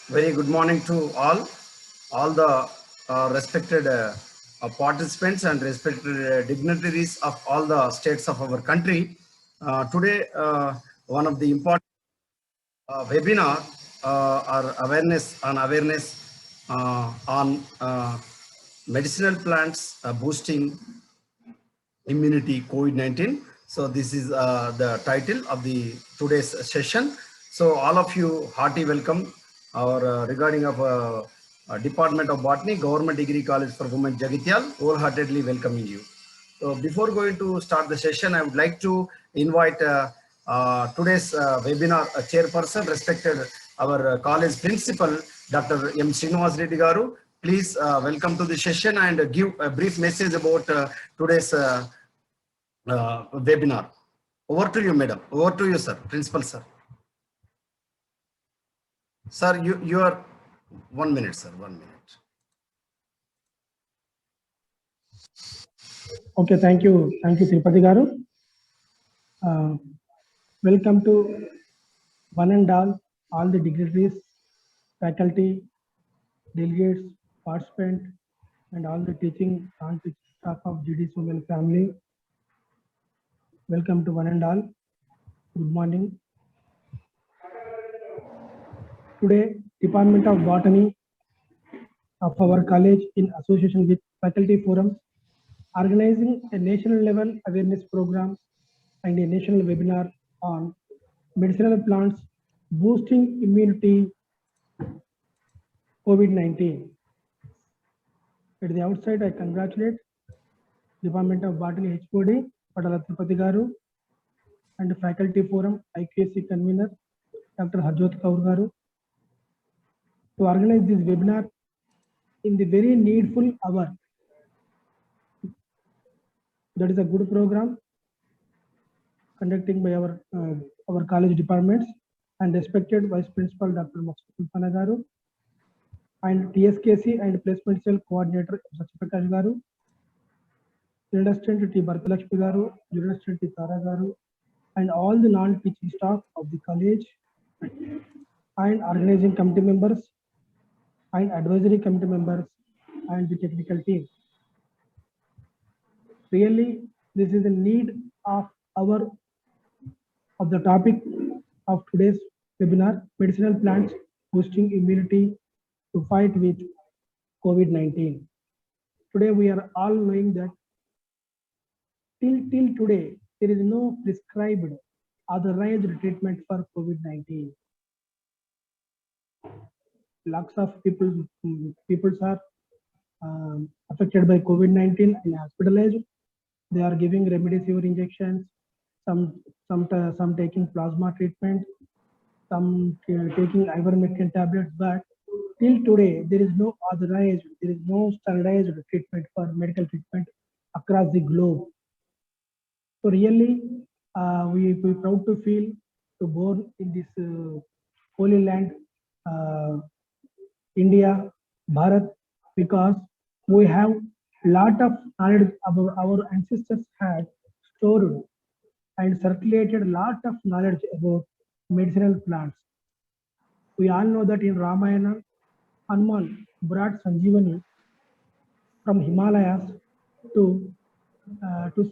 Very good morning to all the respected participants and respected dignitaries of all the states of our country. Today, one of the important webinar or awareness on medicinal plants boosting immunity COVID-19. So this is the title of the today's session. So all of you hearty welcome our regarding of Department of Botany, Government Degree College for Women, Jagitial, wholeheartedly welcoming you. So before going to start the session, I would like to invite today's webinar chairperson, respected our college principal, Dr. M. Srinivas Reddy Garu. Please welcome to the session and give a brief message about today's webinar. Over to you, madam. Over to you, sir. Principal, sir. Sir, you are 1 minute, sir. 1 minute. Okay, thank you, Tirupati Garu. Welcome to one and all the dignitaries, faculty, delegates, participants, and all the teaching staff of GD Women family. Welcome to one and all. Good morning. Today, Department of Botany of our college in association with Faculty Forum organizing a national level awareness program and a national webinar on medicinal plants boosting immunity COVID-19. At the outside, I congratulate Department of Botany HOD, Padala Tirupati Garu, and Faculty Forum IQAC convener, Dr. Harjot Kaur Garu, to organize this webinar in the very needful hour. That is a good program conducting by our college departments and respected Vice Principal Dr. Maksud Garu and TSKC and Placement Cell Coordinator Satyaprakash Garu, Student T. Bhartalakshmi Garu, Student T. Tara Garu, and all the non-teaching staff of the college and organizing committee members and advisory committee members and the technical team. Really, this is the need of the topic of today's webinar, medicinal plants boosting immunity to fight with COVID-19. Today we are all knowing that till today there is no prescribed authorized treatment for COVID-19. Lots of people are affected by COVID-19 and hospitalized. They are giving remdesivir injections, some taking plasma treatment, some taking ivermectin tablets, but till today there is no authorized, there is no standardized treatment for medical treatment across the globe. So really, we proud to feel to born in this holy land, India, Bharat, because we have lot of knowledge about our ancestors had stored and circulated lot of knowledge about medicinal plants. We all know that in Ramayana, Hanuman brought Sanjeevani from Himalayas to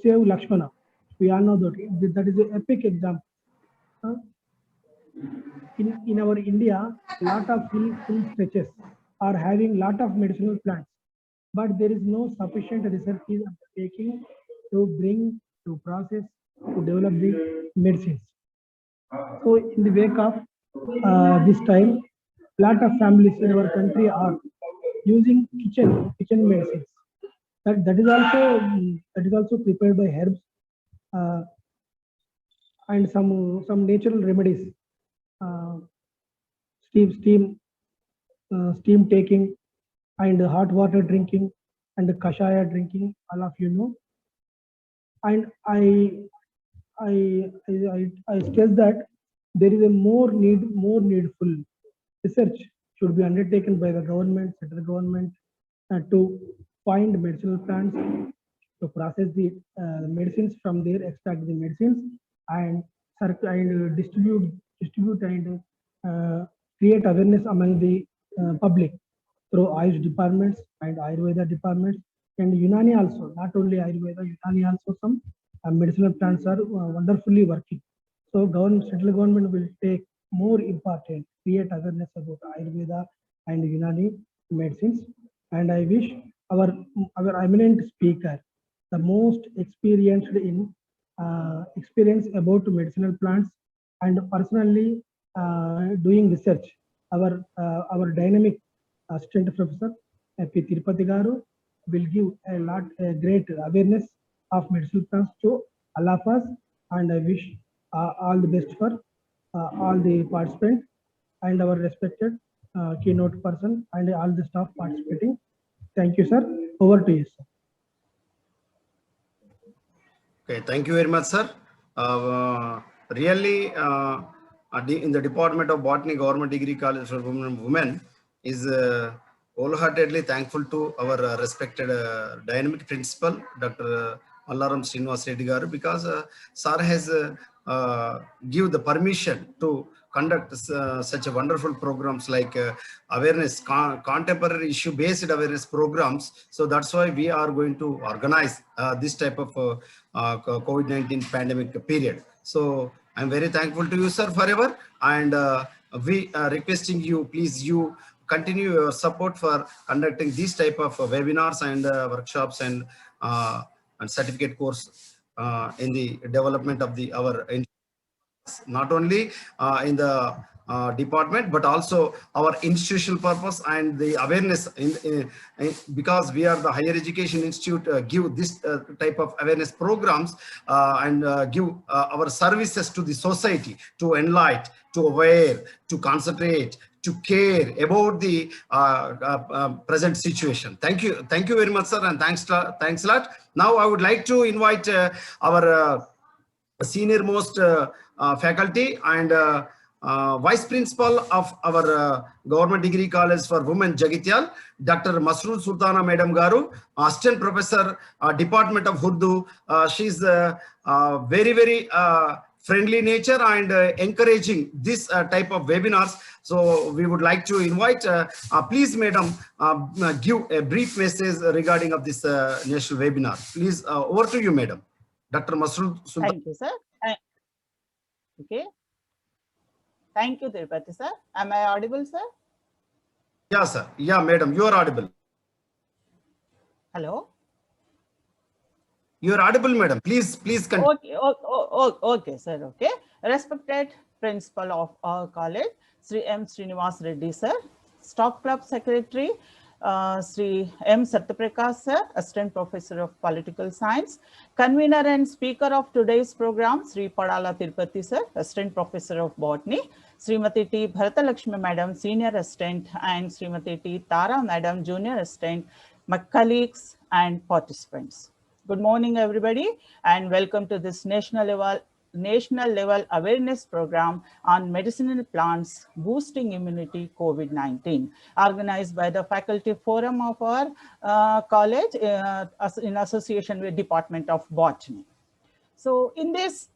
save Lakshmana. We all know that is an epic example. In our India, lot of hill stretches are having lot of medicinal plants, but there is no sufficient research is undertaking to bring, to process, to develop the medicines. So in the wake of this time, lot of families in our country are using kitchen medicines. That is also prepared by herbs and some natural remedies. Steam taking and hot water drinking and kashaya drinking, all of you know. And I stress that there is a more needful research should be undertaken by the government, central government, to find medicinal plants, to process the medicines from there, extract the medicines and distribute and create awareness among the public through Ayush departments and Ayurveda departments and Unani also. Not only Ayurveda, Unani also some medicinal plants are wonderfully working. So central government will take more important, create awareness about Ayurveda and Unani medicines. And I wish our eminent speaker, the most experienced in experience about medicinal plants and personally doing research, our dynamic assistant professor P. Tirupati Garu will give a great awareness of medicinal plants to all of us, and I wish all the best for all the participants and our respected keynote person and all the staff participating. Thank you, sir. Over to you, sir. Okay, thank you very much, sir. Really, in the Department of Botany, Government Degree College for Women is wholeheartedly thankful to our respected dynamic principal, Dr. Mallaram Srinivas Reddy Garu, because sir has give the permission to conduct such a wonderful programs like awareness, contemporary issue based awareness programs. So that's why we are going to organize this type of COVID-19 pandemic period. So I'm very thankful to you, sir, forever. And we are requesting you, please, you continue your support for conducting these type of webinars and workshops and certificate course in the development of our not only in the department but also our institutional purpose and the awareness because we are the higher education institute give this type of awareness programs and give our services to the society to enlighten, to aware, to concentrate, to care about the present situation. Thank you very much, sir, and thanks a lot. Now I would like to invite our senior most faculty and Vice Principal of our Government Degree College for Women, Jagityal, Dr. Masroor Sultana Madam Garu, Assistant Professor, Department of Urdu. She's very friendly nature and encouraging this type of webinars. So we would like to invite, please, Madam, give a brief message regarding of this national webinar. Please, over to you, Madam. Dr. Masroor Sultana. Thank you, sir. Okay. Thank you, Tirupati, sir. Am I audible, sir? Yeah, sir. Yeah, madam, you are audible. Hello? You are audible, madam. Please continue. Okay, okay, sir. Okay. Respected principal of our college, Sri M. Srinivas Reddy, sir. Stock Club Secretary, Sri M. Satyaprakash, sir, Assistant Professor of Political Science. Convener and speaker of today's program, Sri Padala Tirupati, sir, Assistant Professor of Botany. Srimati T. Bharatalakshmi, Madam, Senior Assistant, and Srimati T. Tara, Madam, Junior Assistant, my colleagues and participants. Good morning, everybody, and welcome to this national level awareness program on medicinal plants boosting immunity COVID-19, organized by the Faculty Forum of our college in association with Department of Botany. So in this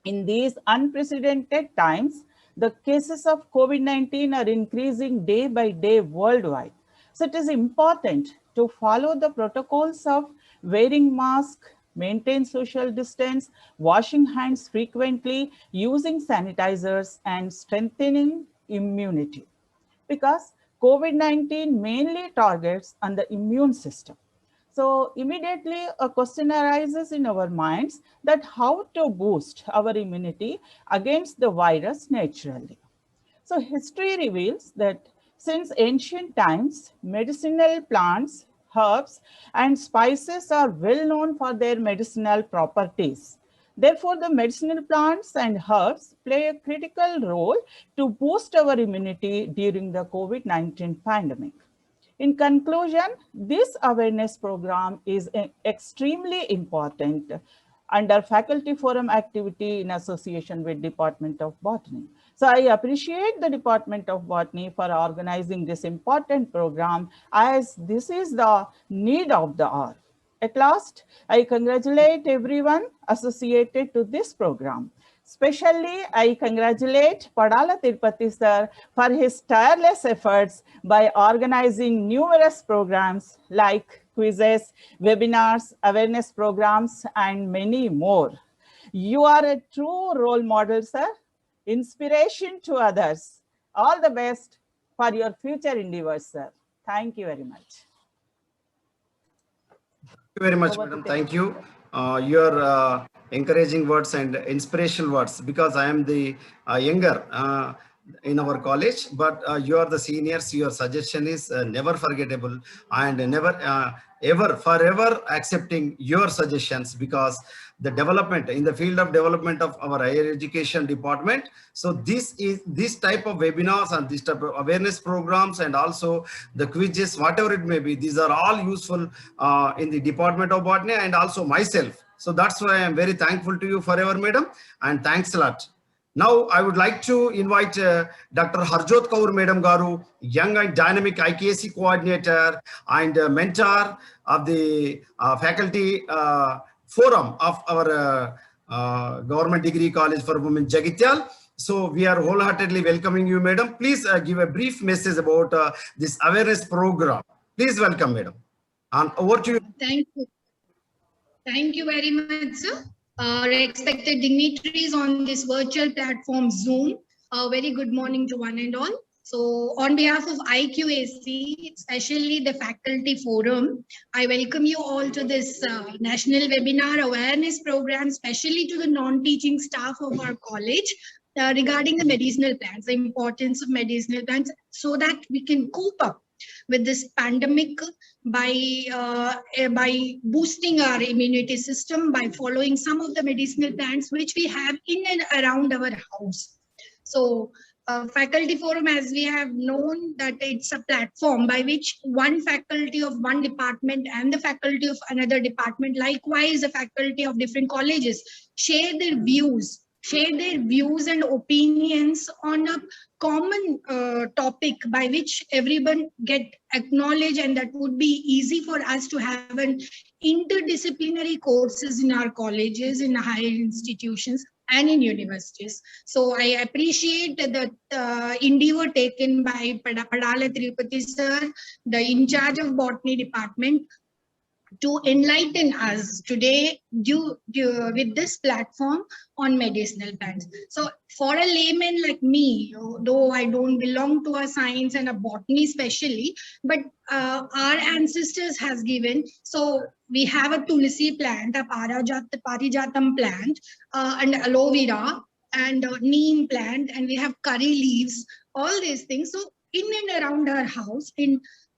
in these unprecedented times, the cases of COVID-19 are increasing day by day worldwide. So it is important to follow the protocols of wearing masks, maintain social distance, washing hands frequently, using sanitizers, and strengthening immunity. Because COVID-19 mainly targets on the immune system. So immediately a question arises in our minds that how to boost our immunity against the virus naturally. So history reveals that since ancient times, medicinal plants, herbs, and spices are well known for their medicinal properties. Therefore, the medicinal plants and herbs play a critical role to boost our immunity during the COVID-19 pandemic. In conclusion, this awareness program is extremely important under Faculty Forum activity in association with Department of Botany. So I appreciate the Department of Botany for organizing this important program, as this is the need of the hour. At last, I congratulate everyone associated to this program. Especially, I congratulate Padala Tirupati sir for his tireless efforts by organizing numerous programs like quizzes, webinars, awareness programs, and many more. You are a true role model, sir, inspiration to others. All the best for your future endeavors, sir. Thank you very much. Thank you very much, Over to madam. you. Thank you. Your encouraging words and inspirational words, because I am the younger in our college, but you are the seniors. Your suggestion is never forgettable, and never ever forever accepting your suggestions, because the development in the field of development of our higher education department. So this type of webinars and this type of awareness programs, and also the quizzes, whatever it may be, these are all useful in the Department of Botany and also myself. So that's why I am very thankful to you forever, madam, and thanks a lot. Now I would like to invite Dr. Harjot Kaur Madam Garu, young and dynamic IKSC coordinator and mentor of the faculty forum of our Government Degree College for Women, Jagityal. So we are wholeheartedly welcoming you, madam. Please give a brief message about this awareness program. Please welcome, madam. And over to you. Thank you. Thank you very much, sir. Respected dignitaries on this virtual platform Zoom, a very good morning to one and all. So on behalf of IQAC, especially the faculty forum, I welcome you all to this national webinar awareness program, especially to the non-teaching staff of our college regarding the medicinal plants, the importance of medicinal plants, so that we can cope up with this pandemic by boosting our immunity system, by following some of the medicinal plants which we have in and around our house. So faculty forum, as we have known, that it's a platform by which one faculty of one department and the faculty of another department, likewise the faculty of different colleges, share their views and opinions on a common topic by which everyone get acknowledged, and that would be easy for us to have an interdisciplinary courses in our colleges, in higher institutions and in universities. So I appreciate the endeavor taken by Padala Tirupati sir, the in charge of botany department, to enlighten us today with this platform on medicinal plants. So for a layman like me, though I don't belong to a science and a botany especially, but our ancestors has given, so we have a tulsi plant, a parijatam plant, and aloe vera, and neem plant, and we have curry leaves, all these things. So in and around our house,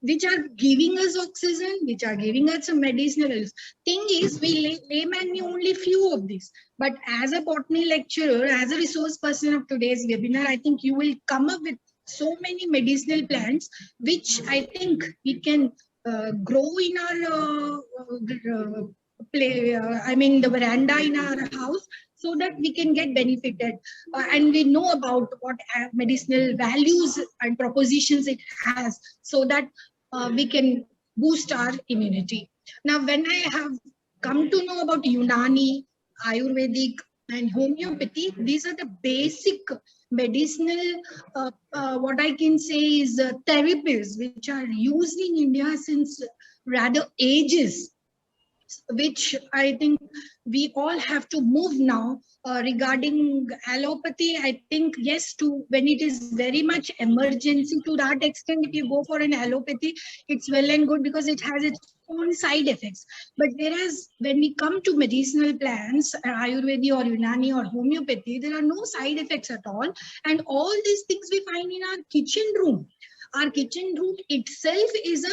which are giving us oxygen, which are giving us some medicinal use. Thing is, we layman knew only few of these. But as a botany lecturer, as a resource person of today's webinar, I think you will come up with so many medicinal plants, which I think we can grow in our the veranda in our house, so that we can get benefited and we know about what medicinal values and propositions it has, so that we can boost our immunity. Now, when I have come to know about Unani, Ayurvedic and homeopathy, these are the basic medicinal, what I can say is therapies which are used in India since rather ages, which I think we all have to move now. Regarding allopathy, I think yes, when it is very much emergency, to that extent, if you go for an allopathy, it's well and good because it has its own side effects. But whereas when we come to medicinal plants, Ayurveda or Unani or homeopathy, there are no side effects at all. And all these things we find in our kitchen room. Our kitchen room itself is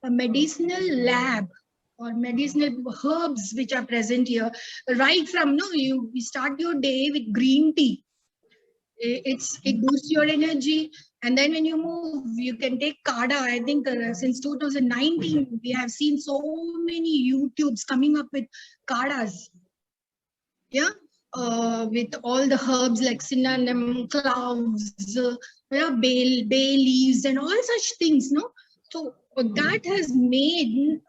a medicinal lab, or medicinal herbs which are present here. Right from you start your day with green tea. It boosts your energy, and then when you move, you can take Kada. I think since 2019 we have seen so many YouTubes coming up with Kadas. Yeah, with all the herbs like cinnamon, cloves, bay leaves, and all such things. No, so that has made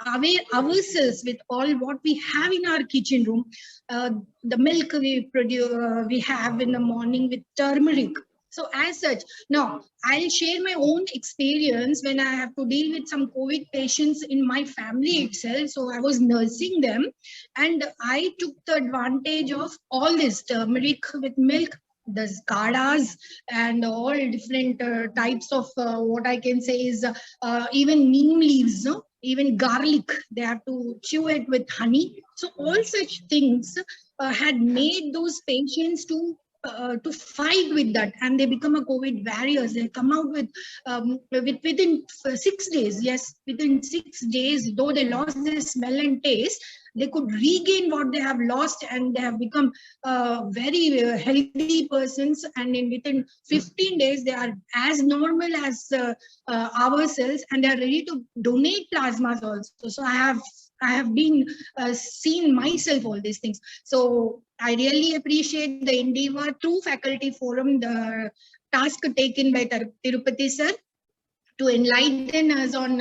aware ourselves with all what we have in our kitchen room. The milk we produce, we have in the morning with turmeric. So as such, now I'll share my own experience when I have to deal with some COVID patients in my family itself. So I was nursing them, and I took the advantage of all this turmeric with milk, the kadas, and all different types of what I can say is even neem leaves, no? Even garlic, they have to chew it with honey. So all such things had made those patients to fight with that, and they become a COVID warriors. They come out with within 6 days. Yes, within 6 days, though they lost their smell and taste, they could regain what they have lost, and they have become very healthy persons. And in within 15 days, they are as normal as ourselves, and they are ready to donate plasmas also. So I have been seen myself all these things. So I really appreciate the endeavor through Faculty Forum, the task taken by Tirupati sir to enlighten us on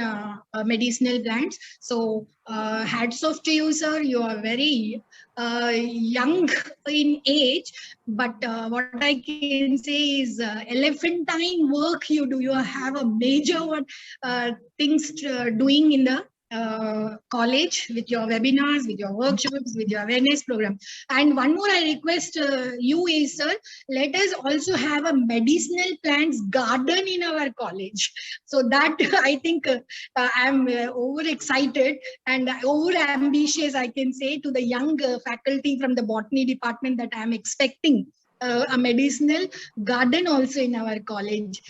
medicinal plants. So hats off to you, sir. You are very young in age, but what I can say is elephantine work you do. You have a major one things doing in the college with your webinars, with your workshops, with your awareness program. And one more I request you is, sir, let us also have a medicinal plants garden in our college. So that I think I'm overexcited and over ambitious, I can say, to the young faculty from the botany department that I'm expecting a medicinal garden also in our college.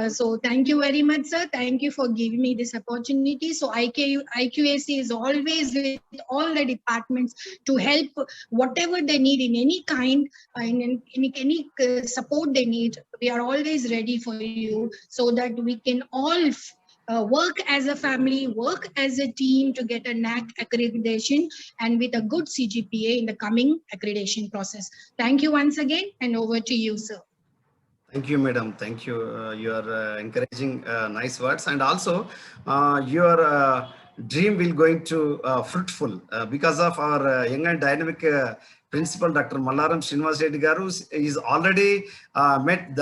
So thank you very much, sir. Thank you for giving me this opportunity. So IQAC is always with all the departments to help whatever they need in any kind, in any support they need. We are always ready for you so that we can all work as a family, work as a team to get a NAC accreditation and with a good CGPA in the coming accreditation process. Thank you once again, and over to you, sir. Thank you, madam. Thank you. You are encouraging nice words, and also your dream will going to fruitful because of our young and dynamic principal, Dr. Mallaram Srinivas Reddy Garu is already met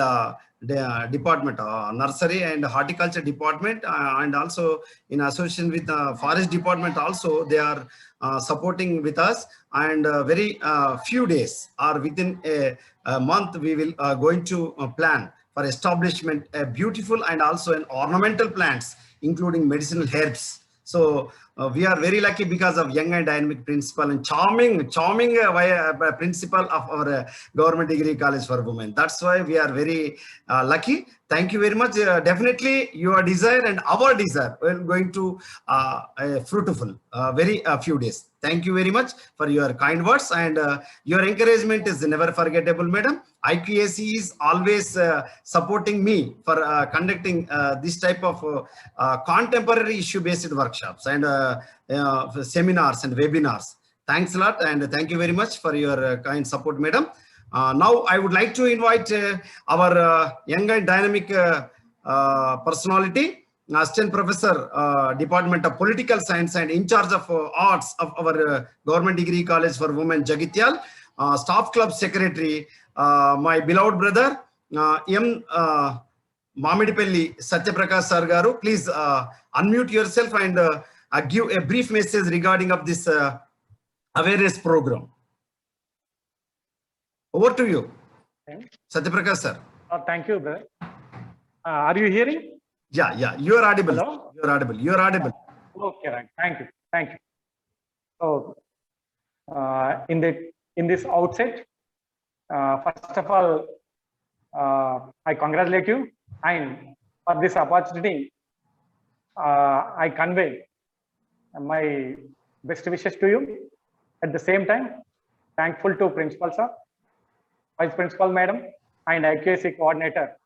the department, nursery and horticulture department, and also in association with the forest department also they are supporting with us, and very few days or within a month we will going to plan for establishment a beautiful and also an ornamental plants including medicinal herbs. So we are very lucky because of young and dynamic principal and charming principal of our government degree college for women. That's why we are very lucky. Thank you very much. Definitely your desire and our desire will going to fruitful very few days. Thank you very much for your kind words, and your encouragement is never forgettable, madam. IQAC is always supporting me for conducting this type of contemporary issue-based workshops and seminars and webinars. Thanks a lot, and thank you very much for your kind support, madam. Now I would like to invite our young and dynamic personality, Assistant Professor, Department of Political Science and in charge of arts of our Government Degree College for Women, Jagityal, Staff Club Secretary, my beloved brother, M. Mamidipelli Satyaprakash Sir Garu. Please unmute yourself and give a brief message regarding of this awareness program. Over to you, Satyaprakash sir. Thank you, brother. Are you hearing? Yeah, you are audible. Hello? You are audible. You are audible. Okay, right. Thank you. So, in this outset, first of all, I congratulate you, and for this opportunity, I convey my best wishes to you. At the same time, thankful to Principal Sir, Vice Principal Madam, and IQAC Coordinator.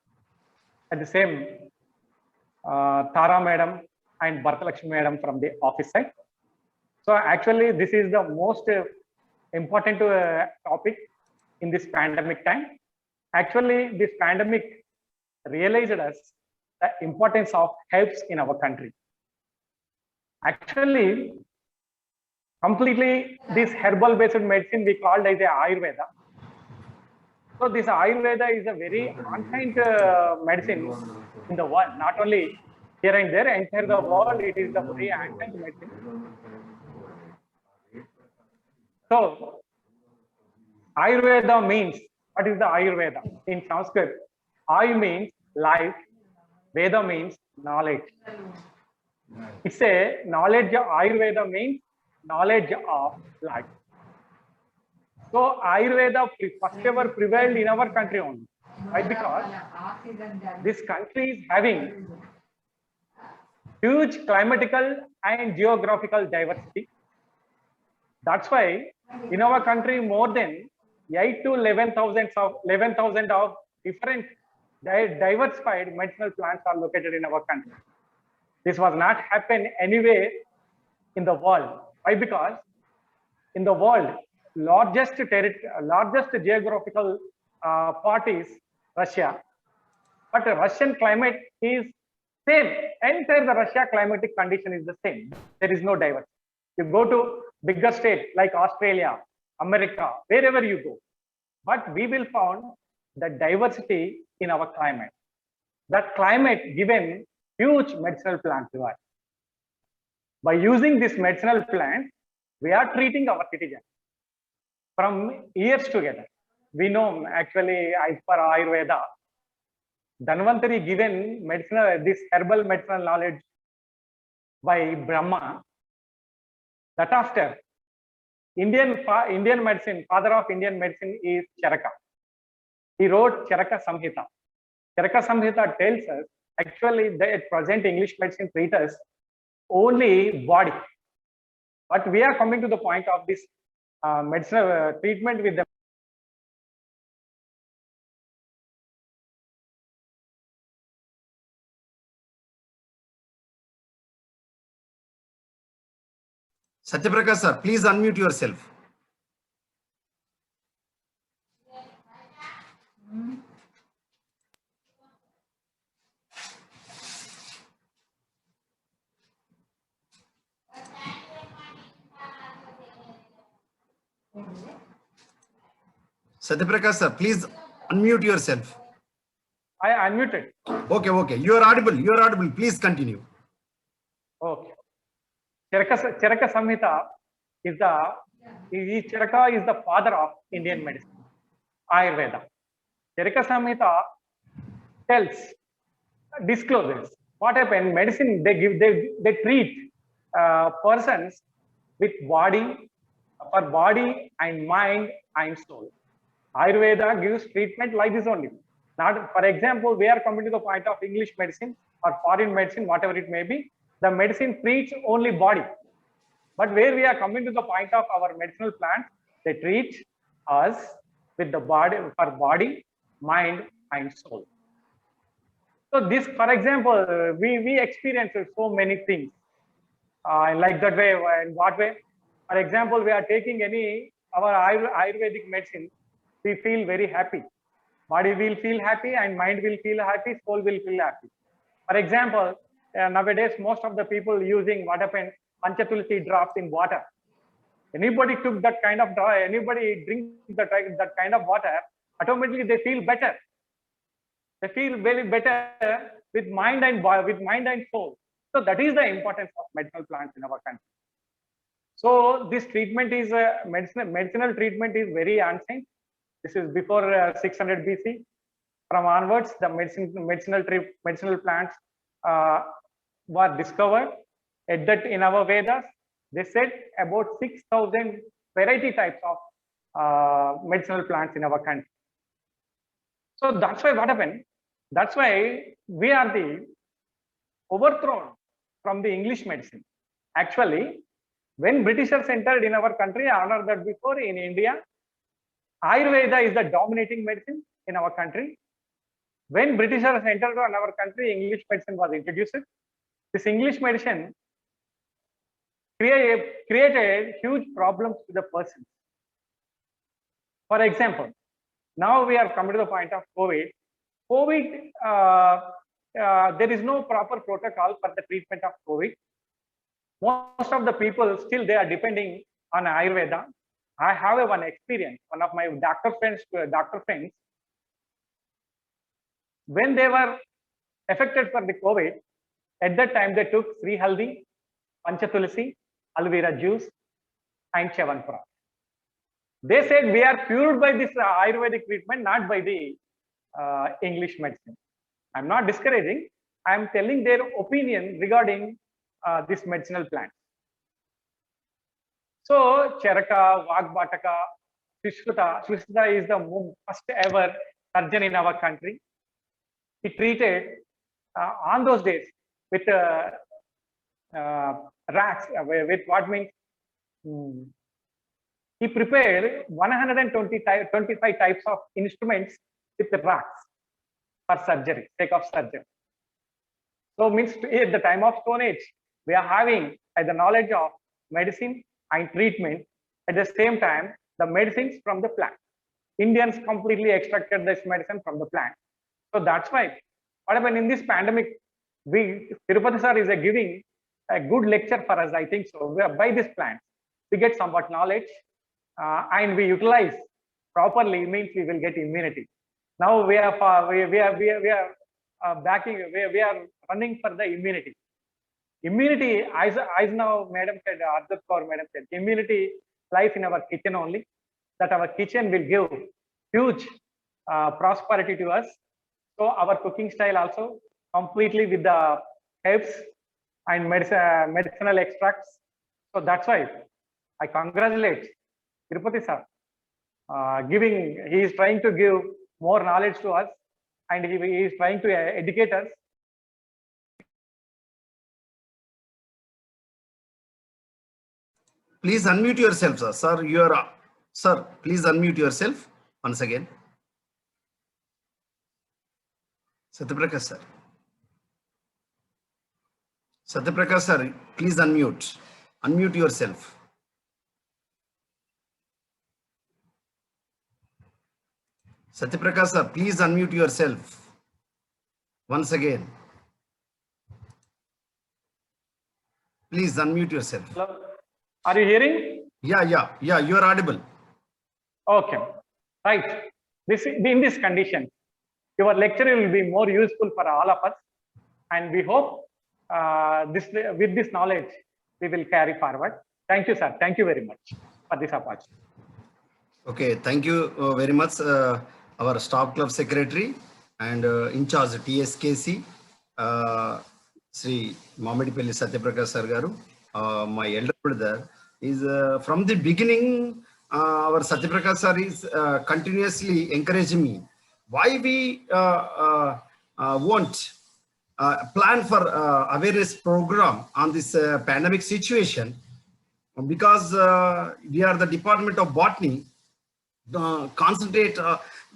At the same, Tara Madam and Bhartalakshmi Madam from the office side. So actually, this is the most important topic in this pandemic time. Actually, this pandemic realized us the importance of herbs in our country. Actually, completely this herbal based medicine we called as a Ayurveda. So this Ayurveda is a very ancient medicine in the world, not only here and there, entire the world, it is the very ancient medicine. So Ayurveda means, what is the Ayurveda? In Sanskrit, Ay means life, Veda means knowledge. It's a knowledge, Ayurveda means knowledge of life. So Ayurveda first ever prevailed in our country only. Why? Because this country is having huge climatical and geographical diversity. That's why in our country more than 8 to 11,000 of different diversified medicinal plants are located in our country. This was not happen anywhere in the world. Why? Because in the world, largest geographical part is Russia, but the Russian climate is same. Entire the Russia climatic condition is the same. There is no diversity. You go to bigger state like Australia, America, wherever you go, but we will find the diversity in our climate. That climate given huge medicinal plant to us. By using this medicinal plant, we are treating our citizens from years together. We know actually as per Ayurveda, Dhanvantari given medicinal, this herbal medicinal knowledge by Brahma. That after Indian medicine, father of Indian medicine is Charaka. He wrote Charaka Samhita. Charaka Samhita tells us actually the at present English medicine treats us only body. But we are coming to the point of this medicinal treatment with the Satyaprakash sir, please unmute yourself. Satyaprakash sir, please unmute yourself. I unmuted. Okay. You are audible. Please continue. Okay. Charaka Samhita is Charaka is the father of Indian medicine, Ayurveda. Charaka Samhita discloses what happened. Medicine they treat persons with body and mind and soul. Ayurveda gives treatment like this only. Not, for example, we are coming to the point of English medicine or foreign medicine, whatever it may be. The medicine treats only body. But where we are coming to the point of our medicinal plants, they treat us with the body, for body, mind, and soul. So this, for example, we experience so many things like that way. In what way? For example, we are taking our Ayurvedic medicine, we feel very happy. Body will feel happy and mind will feel happy, soul will feel happy. For example, nowadays, most of the people using what happened, Panchatulsi drops in water. Anybody took that kind of, anybody drinks that kind of water, automatically they feel better. They feel very better with mind and soul. So that is the importance of medicinal plants in our country. So this treatment is medicinal treatment is very ancient. This is before 600 BC. From onwards, the medicinal plants were discovered. At that, in our Vedas, they said about 6,000 variety types of medicinal plants in our country. So that's why what happened. That's why we are the overthrown from the English medicine. Actually, when Britishers entered in our country, honor that before in India, Ayurveda is the dominating medicine in our country. When Britishers entered in our country, English medicine was introduced. This English medicine created huge problems to the person. For example, now we are coming to the point of COVID. COVID, there is no proper protocol for the treatment of COVID. most of the people still they are depending on Ayurveda. I have one experience. One of my doctor friends, when they were affected for the COVID, at that time they took Sri Haldi, Panchatulasi, aloe vera juice, and Chyavanprash. They said we are cured by this Ayurvedic treatment, not by the English medicine. I'm not discouraging. I'm telling their opinion regarding this medicinal plant. So Charaka, Vagbhataka, Sushruta is the first ever surgeon in our country. He treated on those days with rats, with what means he prepared 125 types of instruments with the rats for surgery, sake of surgery. So means at the time of Stone Age, we are having the knowledge of medicine and treatment. At the same time, the medicines from the plant. Indians completely extracted this medicine from the plant. So that's why, what happened in this pandemic, Tirupati sir is giving a good lecture for us, I think so. By this plant, we get somewhat knowledge and we utilize properly, means we will get immunity. Now we are running for the immunity. Immunity, as now Madam said, Ardhar Kaur Madam said, immunity lies in our kitchen only. That our kitchen will give huge prosperity to us. So our cooking style also completely with the herbs and medicinal extracts. So that's why I congratulate Tirupati sir. He is trying to give more knowledge to us, and he is trying to educate us. Please unmute yourself, sir. Sir, please unmute yourself once again. Satyaprakash sir. Satyaprakash sir, please unmute. Unmute yourself. Satyaprakash sir, please unmute yourself once again. Please unmute yourself. Hello? Are you hearing? Yeah, you are audible. Okay, right. In this condition, your lecture will be more useful for all of us, and we hope with this knowledge we will carry forward. Thank you, sir. Thank you very much for this opportunity. Okay, thank you very much, our staff club secretary and in charge TSKC, Sri Mamedipelli Satyaprakash sir garu, my elder brother is from the beginning. Our Satyaprakash sir is continuously encouraging me. Why we won't plan for awareness program on this pandemic situation? Because we are the Department of Botany, concentrate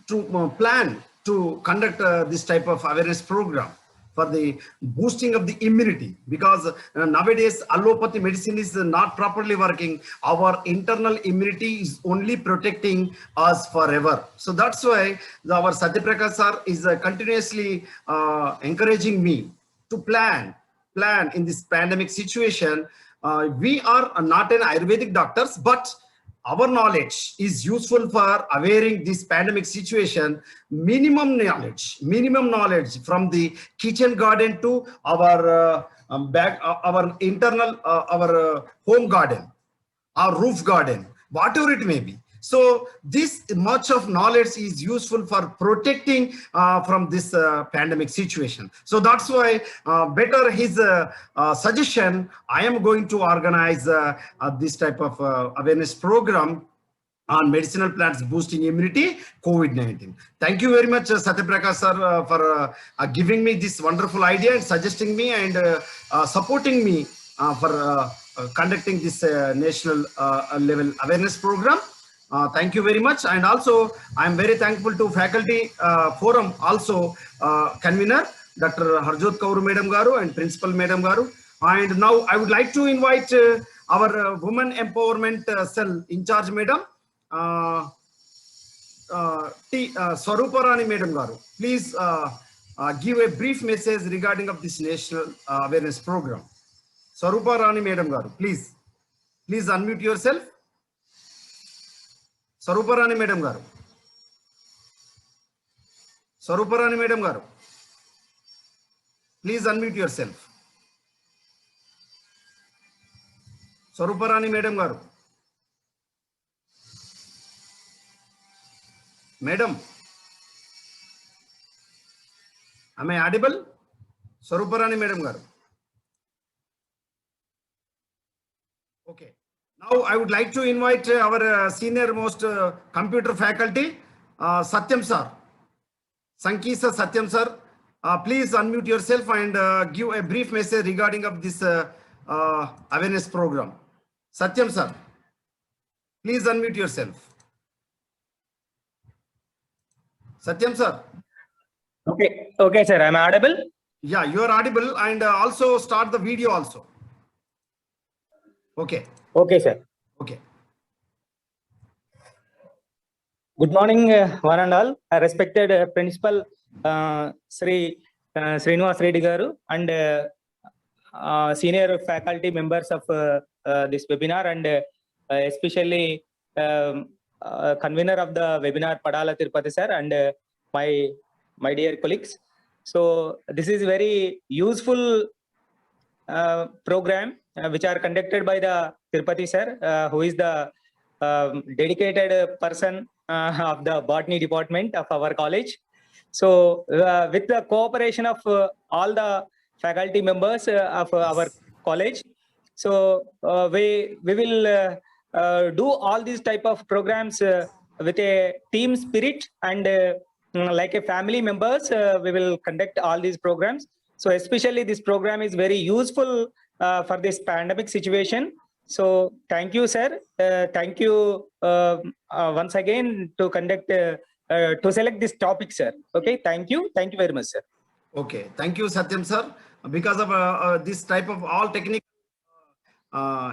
to plan to conduct this type of awareness program for the boosting of the immunity, because nowadays allopathy medicine is not properly working. Our internal immunity is only protecting us forever. So that's why our Satyaprakash sir is continuously encouraging me to plan in this pandemic situation. We are not an Ayurvedic doctors, but our knowledge is useful for awareing this pandemic situation. Minimum knowledge from the kitchen garden to our our internal, our home garden, our roof garden, whatever it may be. So this much of knowledge is useful for protecting from this pandemic situation. So that's why better his suggestion, I am going to organize this type of awareness program on medicinal plants boosting immunity, COVID-19. Thank you very much, Satyaprakash sir, for giving me this wonderful idea and suggesting me and supporting me for conducting this national level awareness program. Thank you very much. And also, I am very thankful to faculty forum also convener, Dr. Harjot Kaur Madam Garu and Principal Madam Garu. And now I would like to invite our Women Empowerment Cell in charge Madam, Swarupa Rani Madam Garu. Please give a brief message regarding of this national awareness program. Swarupa Rani Madam Garu, please unmute yourself. Swarupa Rani Madam Garu. Swarupa Rani Madam Garu, please unmute yourself. Swarupa Rani Madam Garu. Madam, am I audible? Swarupa Rani Madam Garu. Okay. Now I would like to invite our senior most computer faculty, Satyam sir. Sankisa Satyam sir, please unmute yourself and give a brief message regarding of this awareness program. Satyam sir, please unmute yourself. Satyam sir. Okay, sir. Am I audible? Yeah, you are audible, and also start the video also. Okay. Okay, sir. Okay. Good morning, one and all. Respected Principal Sri Srinivas Reddy Garu and senior faculty members of this webinar, and especially convener of the webinar, Padala Tirupati sir, and my dear colleagues. So this is very useful program which are conducted by the Tirupati sir, who is the dedicated person of the botany department of our college. So with the cooperation of all the faculty members of our college, so we will do all these type of programs with a team spirit, and like a family members, we will conduct all these programs. So especially this program is very useful for this pandemic situation. So thank you, sir. Thank you once again to conduct, to select this topic, sir. Okay, thank you. Thank you very much, sir. Okay, thank you, Satyam sir. Because of this type of all technical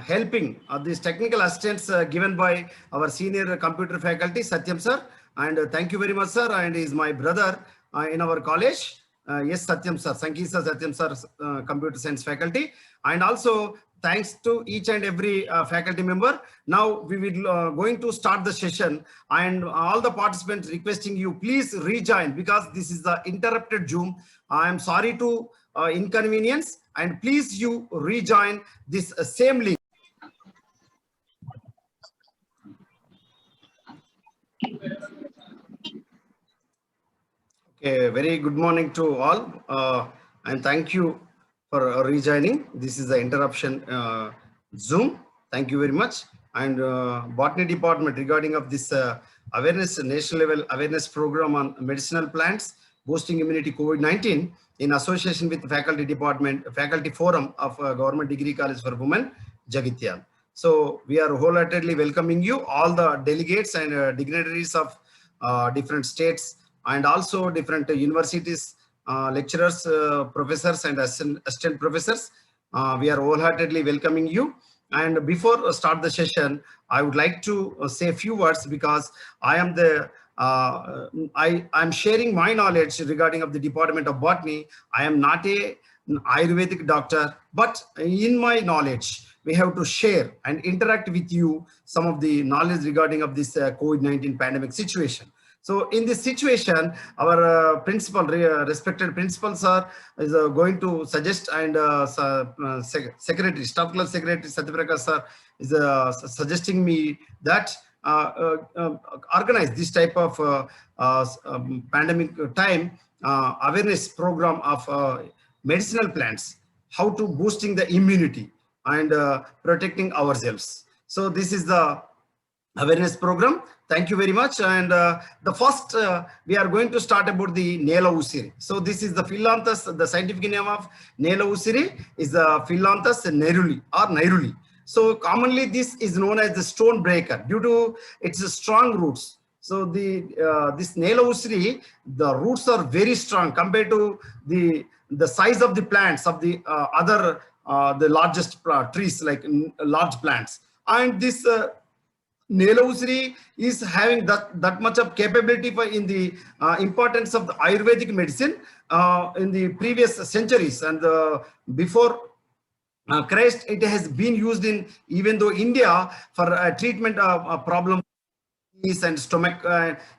helping, these technical assistance given by our senior computer faculty, Satyam sir. And thank you very much, sir. And he is my brother in our college. Yes, Satyam sir, Sankisa Satyam sir, computer science faculty. And also thanks to each and every faculty member. Now we will going to start the session, and all the participants requesting you, please rejoin, because this is the interrupted Zoom. I am sorry to inconvenience, and please you rejoin this same link. Okay, very good morning to all, and thank you for rejoining. This is the interruption Zoom. Thank you very much. And botany department regarding of this awareness, national level awareness program on medicinal plants boosting immunity COVID-19 in association with the faculty department, faculty forum of Government Degree College for Women, Jagitial. So we are wholeheartedly welcoming you, all the delegates and dignitaries of different states and also different universities, lecturers, professors and assistant professors. We are wholeheartedly welcoming you. And before start the session, I would like to say a few words, because I am the I'm sharing my knowledge regarding of the Department of Botany. I am not a Ayurvedic doctor, but in my knowledge, we have to share and interact with you some of the knowledge regarding of this COVID-19 pandemic situation. So in this situation, our principal, respected principal sir, is going to suggest, and secretary, staff class secretary Satyaprakash sir is suggesting me that organize this type of pandemic time awareness program of medicinal plants, how to boosting the immunity and protecting ourselves. So this is the awareness program. Thank you very much. And the first, we are going to start about the Nela Usiri. So this is the Phyllanthus, the scientific name of Nela Usiri is the Phyllanthus neruli or Nairuli. So commonly this is known as the stone breaker due to its strong roots. So the this Nela Usiri, the roots are very strong compared to the size of the plants of the other the largest trees, like large plants. And this Nela Usiri is having that much of capability for in the importance of the Ayurvedic medicine in the previous centuries and before Christ, it has been used in even though India for treatment of problem and stomach,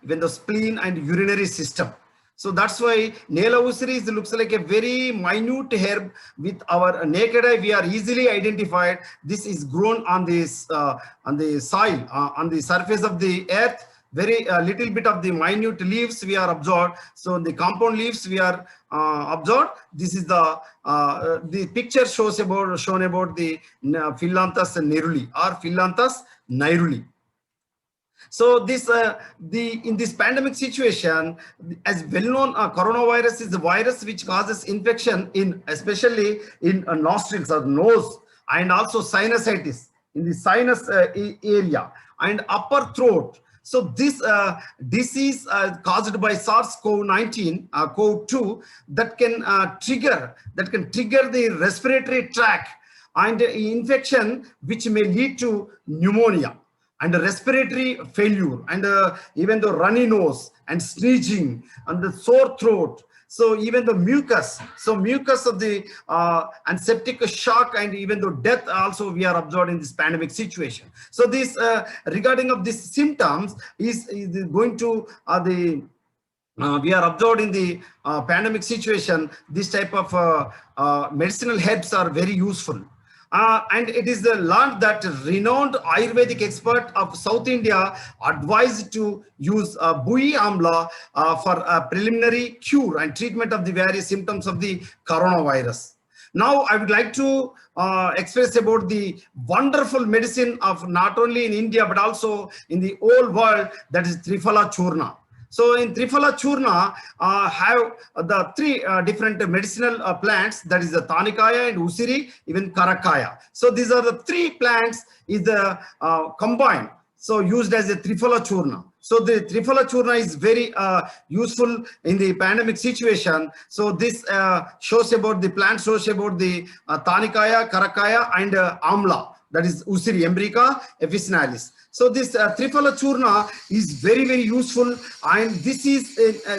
even the spleen and urinary system. So that's why Nela usri looks like a very minute herb. With our naked eye, we are easily identified. This is grown on this on the soil, on the surface of the earth. Very little bit of the minute leaves we are absorbed. So the compound leaves we are absorbed. This is the picture shown about the Phyllanthus neruli or Phyllanthus niruli. So this in this pandemic situation, as well known, coronavirus is a virus which causes infection in especially in nostrils or nose, and also sinusitis in the sinus area and upper throat. So this disease caused by SARS-CoV-19, CoV-2, that can trigger the respiratory tract and infection, which may lead to pneumonia and respiratory failure, and even the runny nose and sneezing and the sore throat. So even the mucus, mucus of the and septic shock, and even the death also we are observed in this pandemic situation. So this regarding of these symptoms is going to we are observed in the pandemic situation. This type of medicinal herbs are very useful. And it is the learned that renowned Ayurvedic expert of South India advised to use Bui Amla for a preliminary cure and treatment of the various symptoms of the coronavirus. Now, I would like to express about the wonderful medicine of not only in India, but also in the whole world, that is Triphala Churna. So in Triphala Churna have the three different medicinal plants, that is the Tanikaya and Usiri, even Karakaya. So these are the three plants is combined, so used as a Triphala Churna. So the Triphala Churna is very useful in the pandemic situation. So this shows about the plant, shows about the Tanikaya, Karakaya and Amla, that is Usiri, Embryca officinalis. So this Triphala Churna is very, very useful, and this is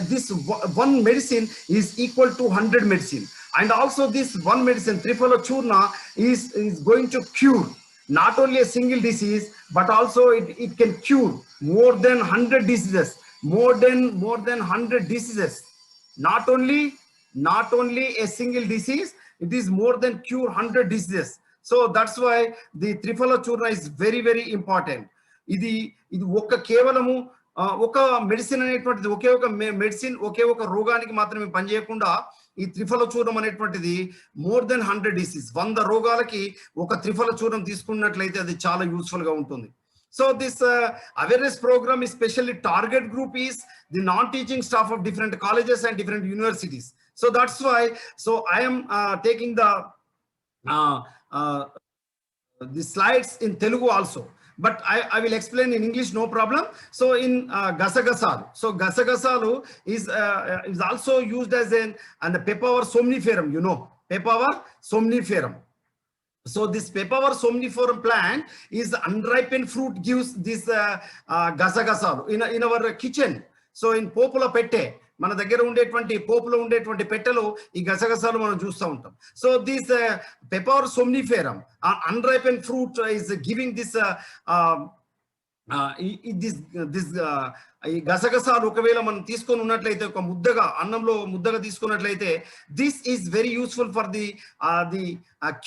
this one medicine is equal to 100 medicine. And also this one medicine, Triphala Churna, is going to cure not only a single disease, but also it can cure more than 100 diseases, more than 100 diseases. Not only a single disease, it is more than cure 100 diseases. So that's why the Triphala Churna is very, very important. ఇది ఒక్క కేవలము ఒక medicine అనేటువంటిది ఒకే ఒక medicine ఒకే ఒక రోగానికి మాత్రమే పనిచేయకుండా ఈ త్రిఫల చూర్ణం అనేటువంటిది మోర్ దెన్ 100 డిసీజ్ 100 రోగాలకి ఒక త్రిఫల చూర్ణం తీసుకున్నట్లయితే అది చాలా యూస్ఫుల్ గా ఉంటుంది. So this awareness program is specially target group is the non-teaching staff of different colleges and different universities. So that's why I am taking the slides in Telugu also. But I will explain in English, no problem. So in Gasagasalu, so Gasagasalu is also used as and the Papaver somniferum, you know, Papaver somniferum. So this Papaver somniferum plant is unripened fruit gives this Gasagasalu in our kitchen. So in Popula Pette, మన దగ్గర ఉండేటువంటి పోపులో ఉండేటువంటి పెట్టెలో ఈ గసగసాలు మనం చూస్తూ ఉంటాం. So this pepper సోమ్నిఫెరమ్ అన్రైపెన్ fruit is giving this ఈ గసగసాలు ఒకవేళ మనం తీసుకొని ఉన్నట్లయితే ఒక ముద్దగా అన్నంలో ముద్దగా తీసుకున్నట్లయితే this is very useful for the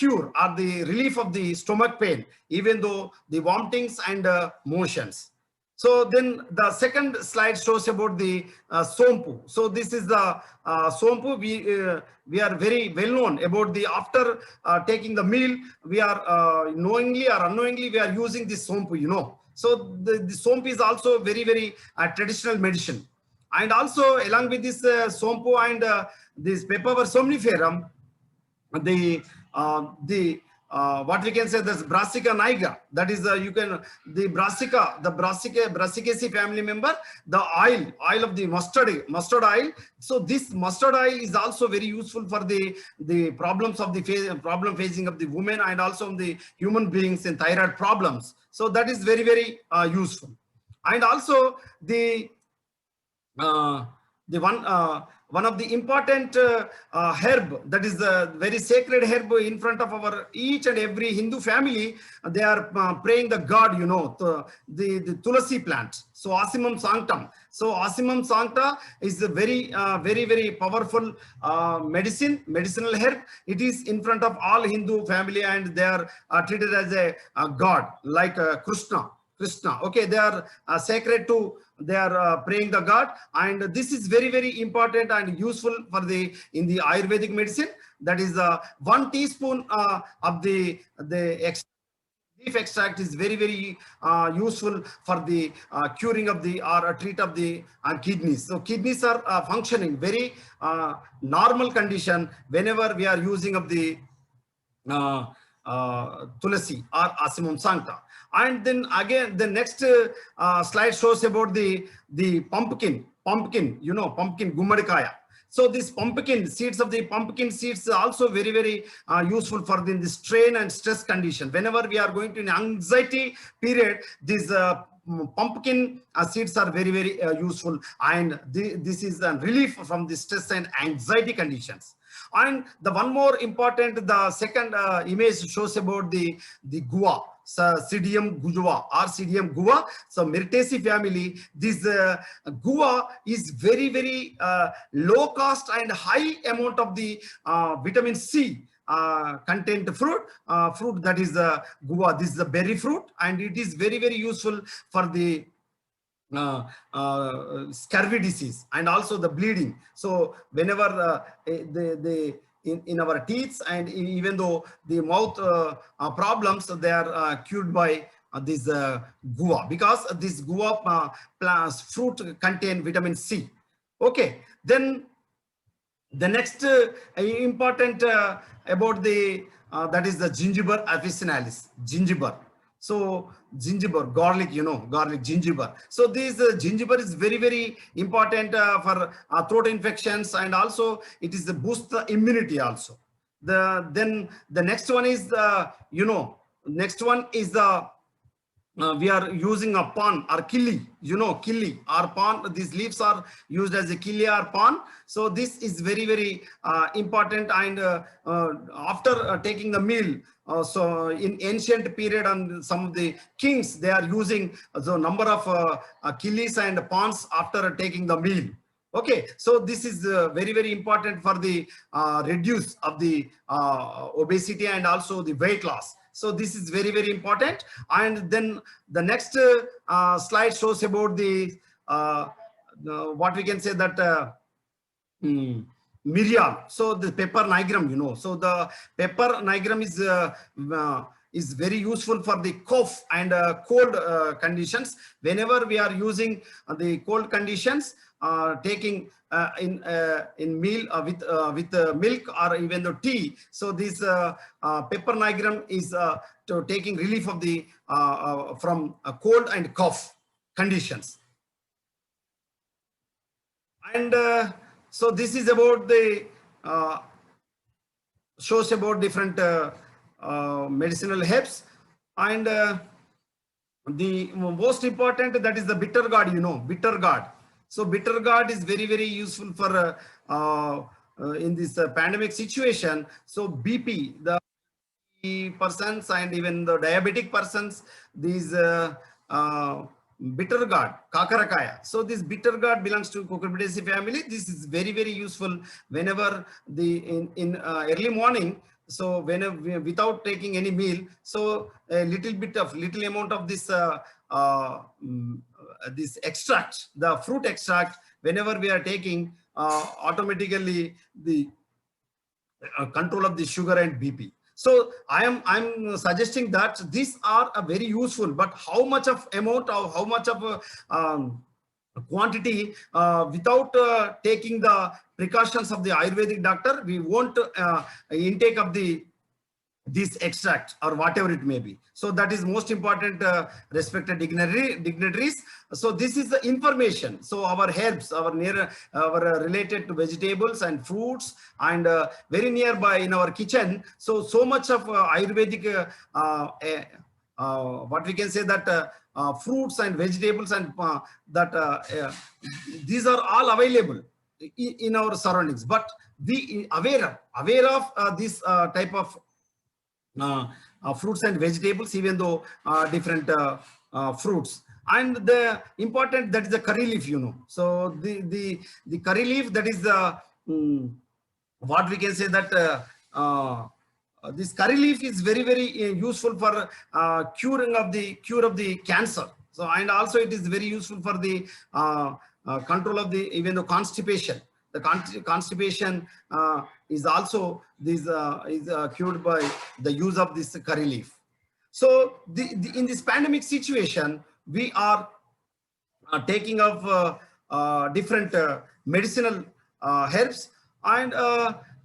cure or the relief of the stomach pain even though the vomitings and motions. So then the second slide shows about the sompu. So this is the sompu. We are very well known about the after taking the meal, we are knowingly or unknowingly we are using this sompu, you know. So the sompu is also very, very traditional medicine. And also along with this sompu and this Papaver somniferum, what we can say, this Brassica nigra, that is you can the Brassicaceae family member, the oil of the mustard oil. So this mustard oil is also very useful for the problems of the problem facing of the women and also the human beings in thyroid problems. So that is very, very useful. And also the one of the important herb, that is a very sacred herb in front of our each and every Hindu family. They are praying the God, you know, the Tulasi plant. So Ocimum sanctum. So Ocimum sancta is a very, very powerful medicinal herb. It is in front of all Hindu family, and they are treated as a God, like Krishna. Okay, they are sacred to, they are praying the God, and this is very important and useful for the in the Ayurvedic medicine. That is 1 teaspoon of the leaf extract is very useful for the curing of the or treat of the kidneys. So kidneys are functioning very normal condition whenever we are using of the Tulasi or Ocimum sancta. And then again, the next slide shows about the pumpkin, you know, pumpkin gumadikaya. So this pumpkin seeds of the pumpkin seeds are also very useful for the strain and stress condition. Whenever we are going to an anxiety period, these pumpkin seeds are very useful, and this is a relief from the stress and anxiety conditions. And the one more important, the second image shows about the guava, Psidium guava or Psidium guava. So Myrtaceae family, this guava is very low cost and high amount of the vitamin C content fruit that is guava. This is a berry fruit, and it is very useful for the scurvy disease and also the bleeding. So whenever in our teeth, and even though the mouth problems, they are cured by this guava, because this guava fruit contain vitamin C. Okay, then the next important about the that is the gingiber officinalis, gingiber. So gingiber, garlic, you know, garlic, gingiber. So this gingiber is very important for throat infections, and also it is the boost the immunity also. Then the next one is the, you know, next one is the we are using a pan or killi, you know, killi or pan. These leaves are used as a killi or pan. So this is very important. And after taking the meal, so in ancient period, and some of the kings, they are using the number of killis and pans after taking the meal. Okay, so this is very important for the reduce of the obesity and also the weight loss. So this is very important. And then the next slide shows about the what we can say that miriam. So the pepper nigrum, you know. So the pepper nigrum is very useful for the cough and cold conditions. Whenever we are using the cold conditions, taking in meal with milk or even the tea. So this pepper nigrum is to taking relief of the from cold and cough conditions. And so this is about the shows about different medicinal herbs. And the most important, that is the bitter gourd, you know, bitter gourd. So bitter gourd is very useful for in this pandemic situation. So BP, the persons and even the diabetic persons, these bitter gourd, Kakarakaya. So this bitter gourd belongs to Cucurbitaceae family. This is very useful whenever the in early morning. So whenever without taking any meal, so a little amount of this this extract, the fruit extract, whenever we are taking, automatically the control of the sugar and BP. So I'm suggesting that these are a very useful, but how much of amount or how much of quantity without taking the precautions of the Ayurvedic doctor, we won't intake of this extract or whatever it may be. So that is most important, respected dignitaries. So this is the information. So our herbs, our related to vegetables and fruits, and very nearby in our kitchen. So much of Ayurvedic, what we can say that fruits and vegetables and that these are all available. in our surroundings, but be aware of this type of fruits and vegetables, even though different fruits. And the important, that is the curry leaf, So the curry leaf, that is the what we can say that this curry leaf is very, very useful for cure of the cancer. So, and also it is very useful for the control of the even the constipation. The constipation is also this is cured by the use of this curry leaf. So in this pandemic situation, we are taking of different medicinal herbs and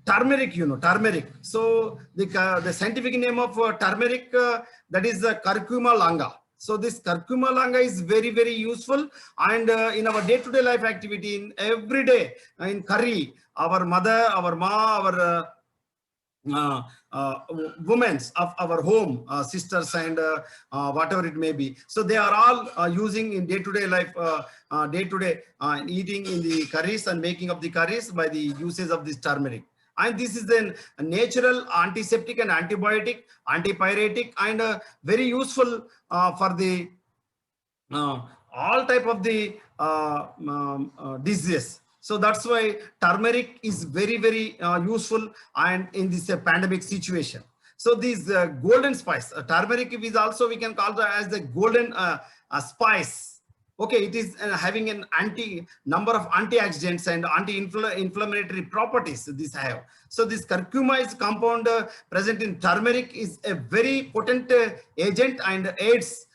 turmeric, turmeric. So the scientific name of turmeric, that is curcuma longa. So this curcuma longa is very, very useful, and in our day-to-day life activity, in every day in curry, our mother, our ma, our women of our home, sisters and whatever it may be. So they are all using in day-to-day life, eating in the curries and making of the curries by the usage of this turmeric. And this is then a natural antiseptic and antibiotic, antipyretic, and very useful for the all type of the diseases. So that's why turmeric is very, very useful and in this pandemic situation. So this golden spice, turmeric is also, we can call that as the golden spice. Okay, it is having an number of antioxidants and anti-inflammatory properties this have. So this curcuma is compound present in turmeric is a very potent agent and aids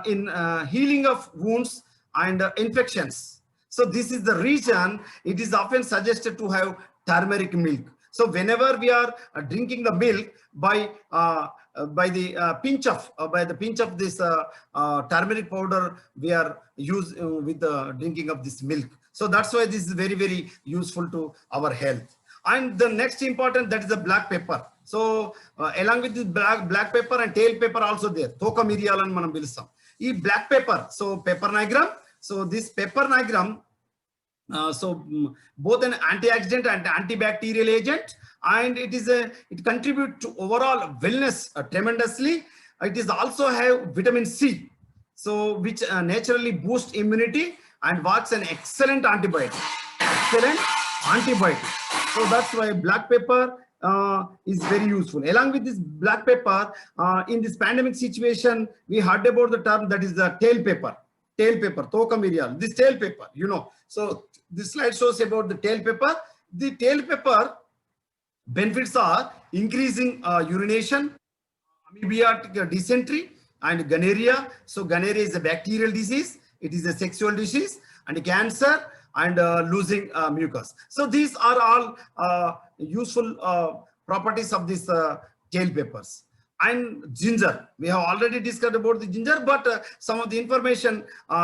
in healing of wounds and infections. So this is the reason it is often suggested to have turmeric milk. So whenever we are drinking the milk by the pinch of this turmeric powder, we are used with the drinking of this milk. So that's why this is very, very useful to our health. And the next important, that is the black pepper. So along with this black pepper and tail pepper also there, thoka miriyalu ani manam pilustam. Ee black pepper, so pepper nigrum. So this pepper nigrum, both an antioxidant and antibacterial agent, and it contributes to overall wellness tremendously. It is also have vitamin C, so which naturally boosts immunity and works an excellent antibiotic. So that's why black pepper is very useful. Along with this black pepper, in this pandemic situation, we heard about the term that is the tail pepper, thoka miriyalu. This tail pepper, So this slide shows about the tail pepper. The tail pepper benefits are increasing urination, amoebiatic dysentery, and gonorrhea. So gonorrhea is a bacterial disease. It is a sexual disease, and cancer, and losing mucus. So these are all useful properties of these tail peppers. And ginger, we have already discussed about the ginger, but some of the information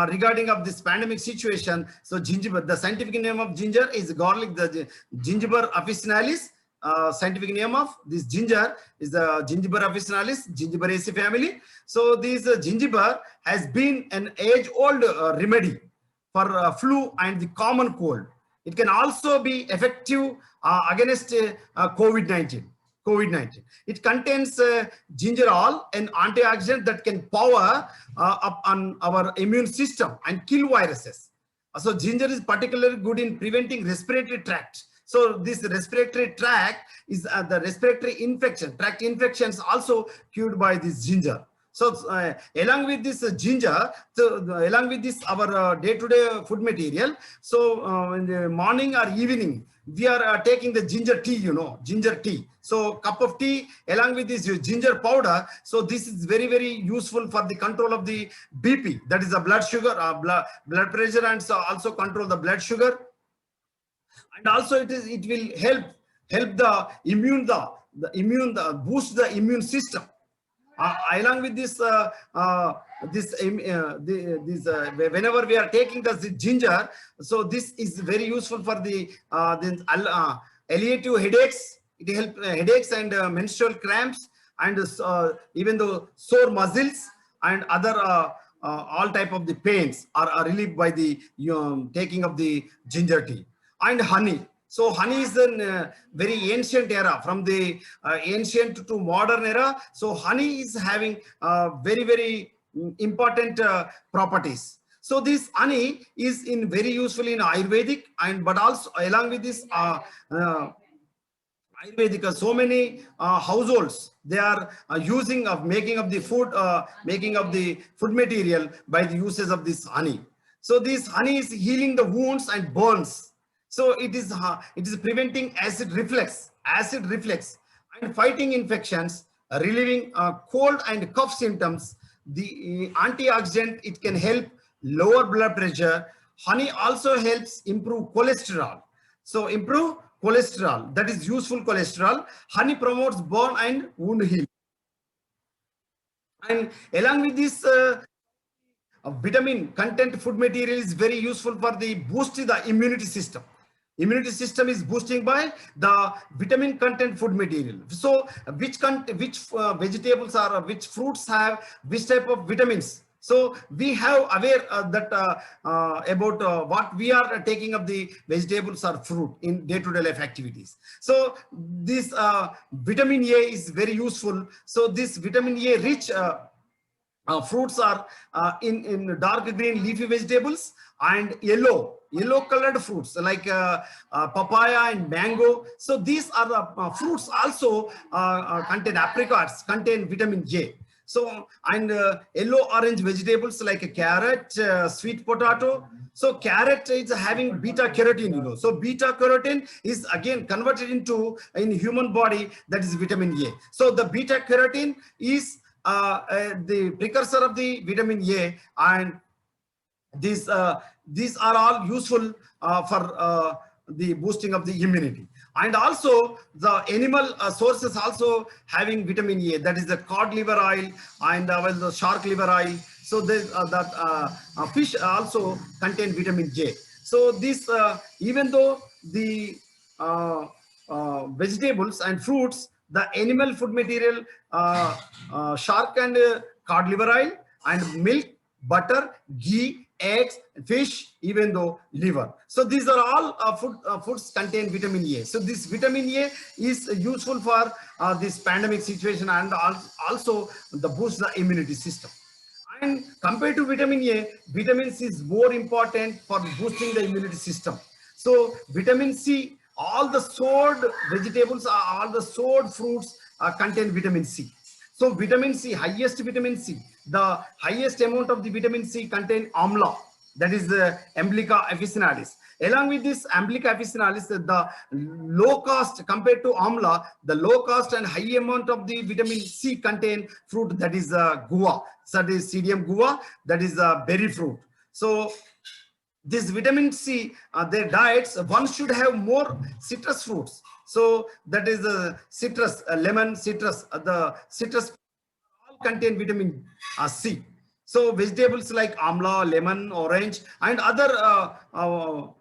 regarding of this pandemic situation. So ginger, the scientific name of ginger is garlic, the Gingiber officinalis. Scientific name of this ginger is the Gingiber officinalis, Gingiberaceae family. So this gingiber has been an age-old remedy for flu and the common cold. It can also be effective against COVID-19. It contains gingerol, an antioxidant that can power up on our immune system and kill viruses. So ginger is particularly good in preventing respiratory tract. So this respiratory tract is the respiratory tract infections also cured by this ginger. So along with this ginger, along with this our day-to-day food material, so in the morning or evening, we are taking the ginger tea, ginger tea. So cup of tea along with this ginger powder. So this is very, very useful for the control of the BP, that is the blood sugar, blood pressure, and so also control the blood sugar. And also it will help the immune, boost the immune system. Along with this, whenever we are taking the ginger, so this is very useful for the alleviative headaches. It helps headaches and menstrual cramps, and even though sore muscles and other all type of the pains are relieved by the taking of the ginger tea. and honey. So honey is a very ancient era, from the ancient to modern era. So honey is having very, very important properties. So this honey is in very useful in Ayurvedic, and but also along with this Ayurvedic, so many households, they are using of making of the food, making of the food material by the uses of this honey. So this honey is healing the wounds and burns. So it is preventing acid reflux, and fighting infections, relieving cold and cough symptoms. The antioxidant, it can help lower blood pressure. Honey also helps improve cholesterol. So improve cholesterol, that is useful cholesterol. Honey promotes burn and wound healing. And along with this vitamin content food material is very useful for the boosting the immunity system. Immunity system is boosting by the vitamin content food material. So which vegetables are, which fruits have which type of vitamins. So we have aware that about what we are taking of the vegetables or fruit in day-to-day life activities. So this vitamin A is very useful. So this vitamin A rich fruits are in dark green leafy vegetables and yellow colored fruits like papaya and mango. So these are the fruits also contain apricots, contain vitamin J. So, and yellow orange vegetables like a carrot, sweet potato. So carrot is having beta carotene, you know. So beta carotene is again converted into in human body, that is vitamin A. So the beta carotene is the precursor of the vitamin A, and these are all useful for the boosting of the immunity. And also the animal sources also having vitamin A, that is the cod liver oil and the shark liver oil. So that fish also contain vitamin J. So this even though the vegetables and fruits, the animal food material, shark and cod liver oil and milk, butter, ghee, eggs, fish, even though liver. So these are all foods contain vitamin A. So this vitamin A is useful for this pandemic situation, and also the boost the immunity system. And compared to vitamin A, vitamin C is more important for boosting the immunity system. So vitamin C, all the stored vegetables, all the stored fruits contain vitamin C. So vitamin C, highest vitamin C, the highest amount of the vitamin C contain amla, that is Amblica officinalis. Along with this Amblica officinalis, the low cost compared to amla, the low cost and high amount of the vitamin C contain fruit, that is guava, that is Pseudium guava, that is berry fruit. So this vitamin C, their diets, one should have more citrus fruits. So that is citrus, lemon, citrus, the citrus all contain vitamin C. So vegetables like amla, lemon, orange, and other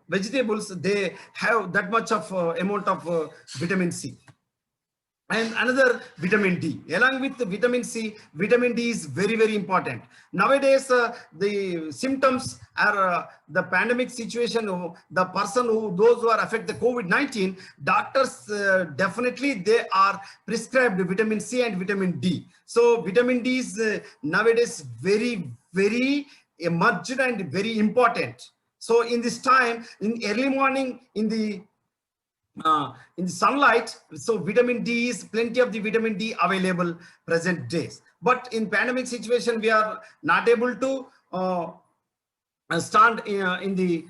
vegetables, they have that much of amount of vitamin C. And another vitamin D. Along with the vitamin C, vitamin D is very, very important. Nowadays, the symptoms are the pandemic situation, the person those who are affected COVID-19, doctors definitely they are prescribed vitamin C and vitamin D. So vitamin D is nowadays very, very emergent and very important. So in this time, in early morning, in the sunlight, so vitamin D is plenty of the vitamin D available present days. But in pandemic situation, we are not able to stand in the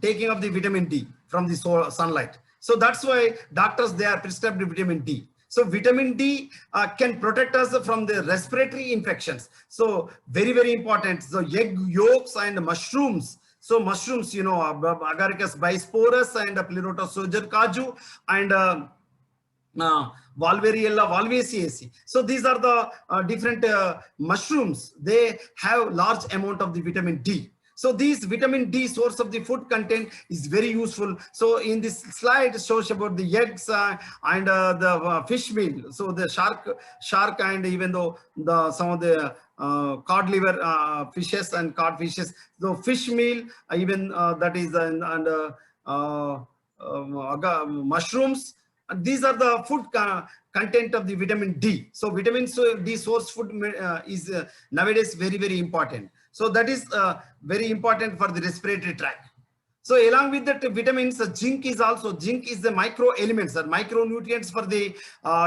taking of the vitamin D from the sunlight. So that's why doctors, they are prescribed vitamin D. So vitamin D can protect us from the respiratory infections. So very, very important. So egg yolks and mushrooms. So mushrooms, you know, Agaricus bisporus and Pleurotus sojour kaju and Valvariella valvaceae. So these are the different mushrooms. They have large amount of the vitamin D. So these vitamin D source of the food content is very useful. So in this slide it shows about the eggs and the fish meal. So the shark and even though some of the cod liver fishes and cod fishes. So fish meal, even that is mushrooms. And these are the food content of the vitamin D. So vitamin D source food is nowadays very, very important. So that is very important for the respiratory tract. So along with that vitamins, zinc is the micro elements or micronutrients for the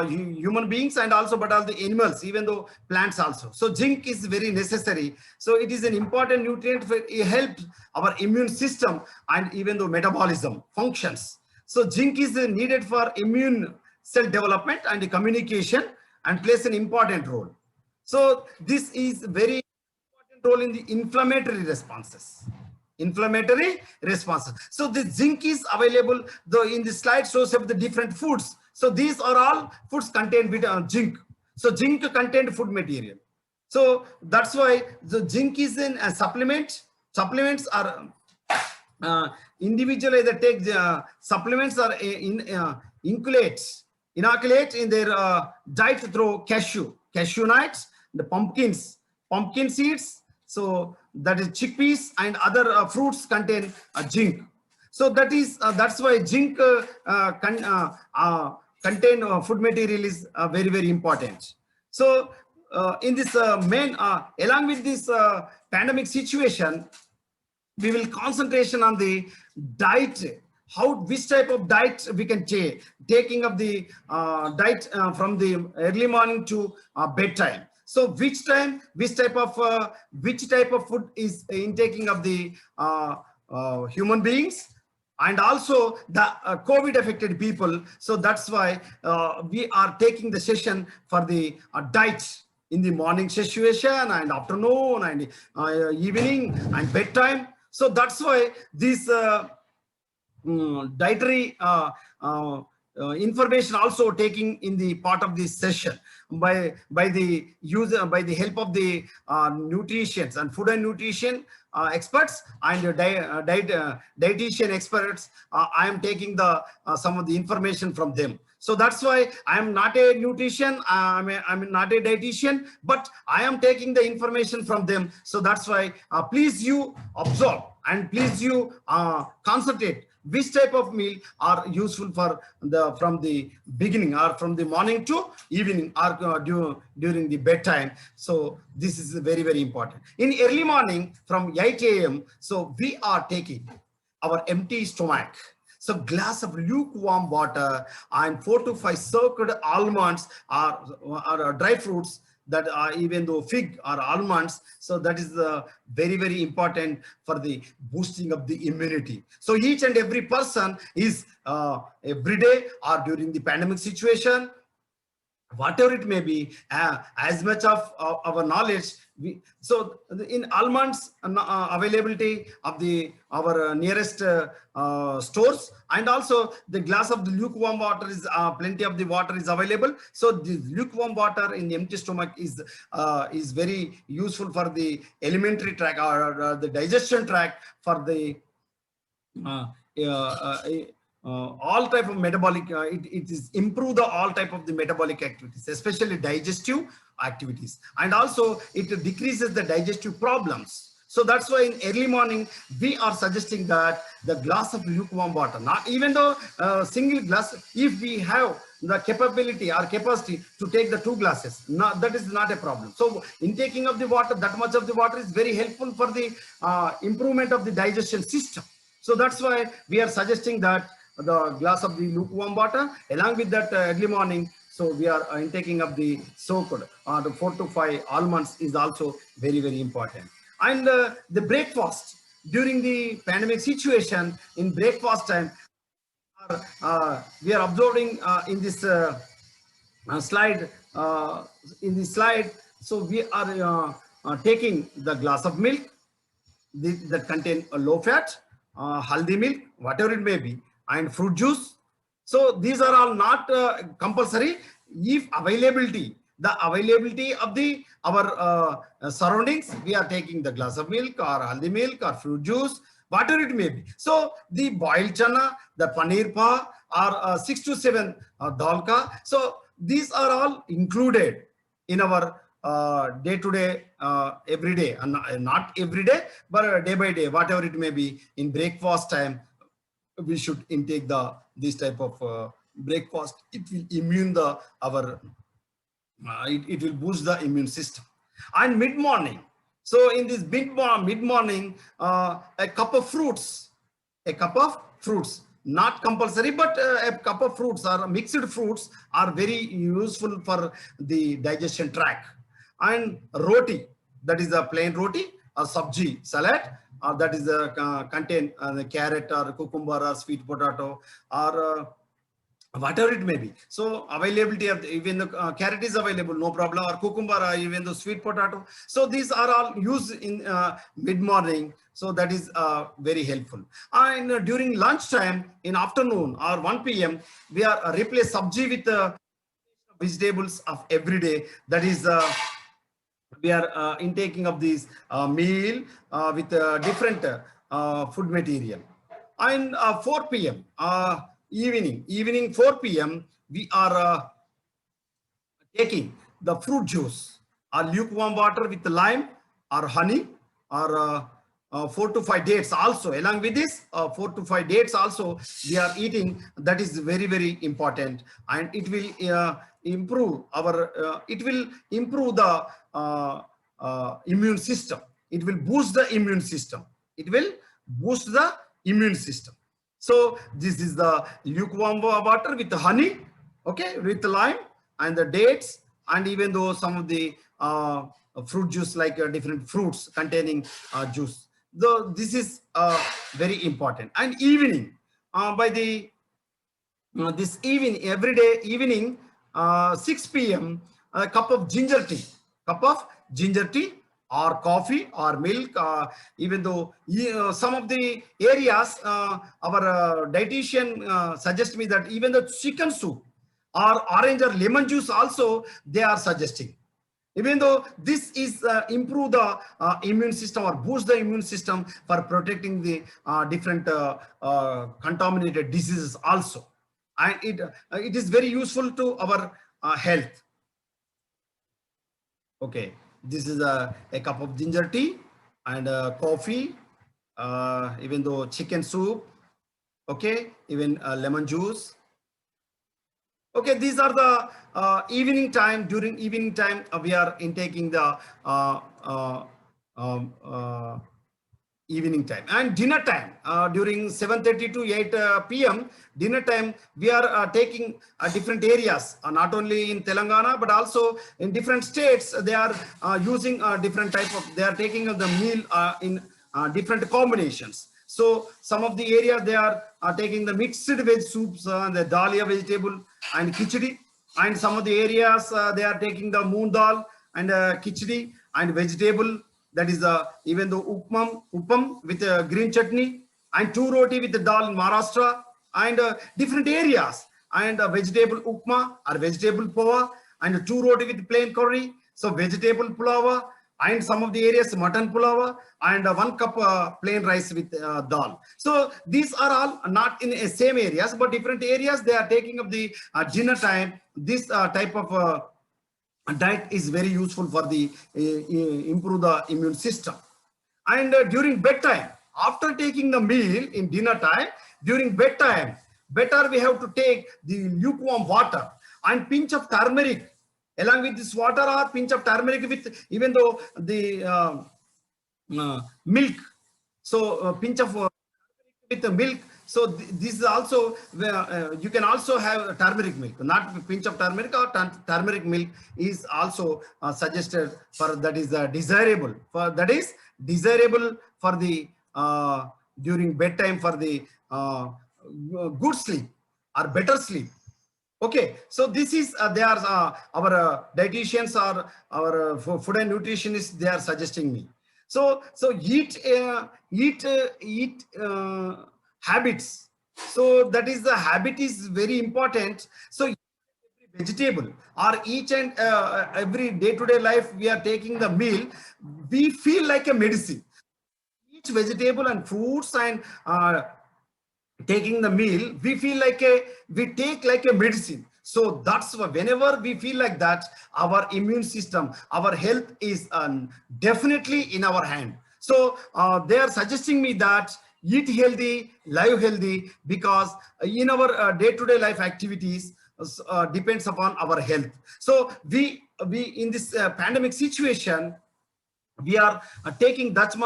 human beings and also but all the animals, even though plants also. So zinc is very necessary. So it is an important nutrient for it helps our immune system and even though metabolism functions. So zinc is needed for immune cell development and communication and plays an important role. So this is very important role in the inflammatory responses. So the zinc is available in the slide shows of the different foods. So these are all foods contain zinc. So zinc contained food material. So that's why the zinc is in a supplement. Supplements are individually they take the supplements are inoculate in their diet through cashew nuts, the pumpkin seeds. So that is chickpeas and other fruits contain zinc. So that's why zinc contain food material is very, very important. So in this along with this pandemic situation, we will concentration on the diet, which type of diet we can take, taking of the diet from the early morning to bedtime. So which type of food is intaking of the human beings and also the COVID affected people. So that's why we are taking the session for the diet in the morning situation and afternoon and evening and bedtime. So that's why this dietary information also taking in the part of this session by the help of the nutritions and food and nutrition experts and dietitian experts. I am taking some of the information from them. So that's why I am not a nutrition, I'm not a dietitian, but I am taking the information from them. So that's why please you observe and please you concentrate which type of meal are useful for from the beginning or from the morning to evening or during the bedtime. So this is very, very important. In early morning from 8 a.m. So we are taking our empty stomach. So glass of lukewarm water and 4 to 5 soaked almonds or dry fruits that are even though fig or almonds. So that is very, very important for the boosting of the immunity. So each and every person is every day or during the pandemic situation, whatever it may be, as much of our knowledge. So in almonds availability of our nearest stores, and also the glass of the lukewarm water is plenty of the water is available. So the lukewarm water in the empty stomach is very useful for the alimentary tract or the digestion tract for the all type of metabolic, it is improve the all type of the metabolic activities, especially digestive activities, and also it decreases the digestive problems. So that's why in early morning we are suggesting that the glass of lukewarm water, not even though single glass, if we have the capability or capacity to take the 2 glasses, that is not a problem. So intaking of the water, that much of the water is very helpful for the improvement of the digestion system. So that's why we are suggesting that the glass of the lukewarm water along with that early morning. So we are intaking of the soaked the 4 to 5 almonds is also very, very important. And the breakfast during the pandemic situation, in breakfast time, we are observing in this slide. So we are taking the glass of milk that contain a low fat, haldi milk, whatever it may be, and fruit juice. So these are all not compulsory. If availability, the availability of the our surroundings. We are taking the glass of milk or haldi milk or fruit juice, whatever it may be. So the boiled chana, the paneer pa, or 6 to 7 dalka. So these are all included in our day-to-day, every day, and not every day, but day by day, whatever it may be. In breakfast time, we should intake this type of breakfast. It will immune our it will boost the immune system. And mid-morning, so in this mid-morning, a cup of fruits, not compulsory, but a cup of fruits or mixed fruits are very useful for the digestion tract. And roti, that is a plain roti, or sabji, salad, that is contain the carrot or cucumber or sweet potato or whatever it may be. So availability of even the carrot is available, no problem, or cucumber, or even the sweet potato. So these are all used in mid-morning. So that is very helpful. And during lunchtime, in afternoon or 1 p.m., we are replace sabji with vegetables of every day. That is we are intaking of this meal with different food material. And 4 p.m. Evening 4 p.m. we are taking the fruit juice or lukewarm water with lime or honey, or 4 to 5 dates also. Along with this, 4 to 5 dates also we are eating. That is very, very important, and it will improve the immune system. It will boost the immune system. So this is the lukewarm water with honey, okay, with lime and the dates, and even though some of the fruit juice, like different fruits containing juice. Though this is very important. And evening, by the this evening, every day evening, 6 p.m. a cup of ginger tea or coffee or milk. Even though some of the areas, our dietitian suggests me that even the chicken soup or orange or lemon juice also they are suggesting. Even though this is improve the immune system or boost the immune system for protecting the different contaminated diseases also. And it is very useful to our health. Okay, this is a cup of ginger tea and coffee, even though chicken soup, okay, even lemon juice. Okay, these are the evening time. During evening time, we are intaking the evening time. And dinner time, during 7:30 to 8 p.m. dinner time, we are taking different areas, not only in Telangana, but also in different states. They are using different type of, they are taking the meal in different combinations. So some of the areas they are taking the mixed veg soups, the dalia vegetable and khichdi. And some of the areas they are taking the moong dal and khichdi and vegetable. That is even the uppam with green chutney, and 2 roti with the dal in Maharashtra, and different areas, and vegetable upma or vegetable pova, and 2 roti with plain curry. So vegetable pulava, and some of the areas mutton pulava, and 1 cup plain rice with dal. So these are all not in the same areas, but different areas they are taking up the dinner time. This type of diet is very useful for the improve the immune system. And during bedtime, after taking the meal in dinner time, during bedtime, better we have to take the lukewarm water and pinch of turmeric along with this water, or pinch of turmeric with even though the milk. So pinch of with the milk. So this is also where you can also have turmeric milk, not pinch of turmeric, or turmeric milk is also suggested for, that is desirable for, that is desirable for the during bedtime for the good sleep or better sleep. Okay, so this is they are our dietitians or our food and nutritionists, they are suggesting me. So eat habits. So that is the habit is very important. So every vegetable or each and every day-to-day life we are taking the meal, we feel like a medicine. Each vegetable and fruits and taking the meal, we feel like we take like a medicine. So that's why whenever we feel like that, our immune system, our health is definitely in our hand. So they are suggesting me that eat healthy, live healthy, because in our day-to-day life activities depends upon our health. So we in this pandemic situation, we are taking that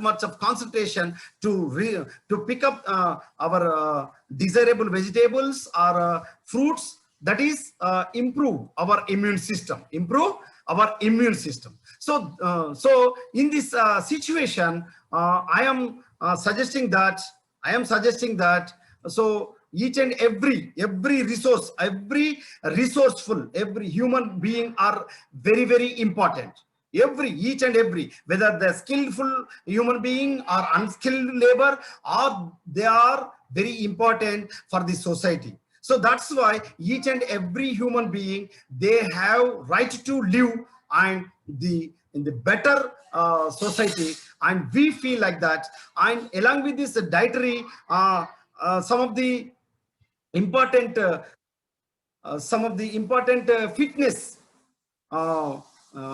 much of concentration to pick up our desirable vegetables or fruits, that is improve our immune system, so in this situation, I am suggesting that so each and every resource, every resourceful, every human being are very, very important. Each and every, whether they're skillful human being or unskilled labor, or they are very important for the society. So that's why each and every human being, they have right to live and in the better society, and we feel like that. And along with this dietary, some of the important fitness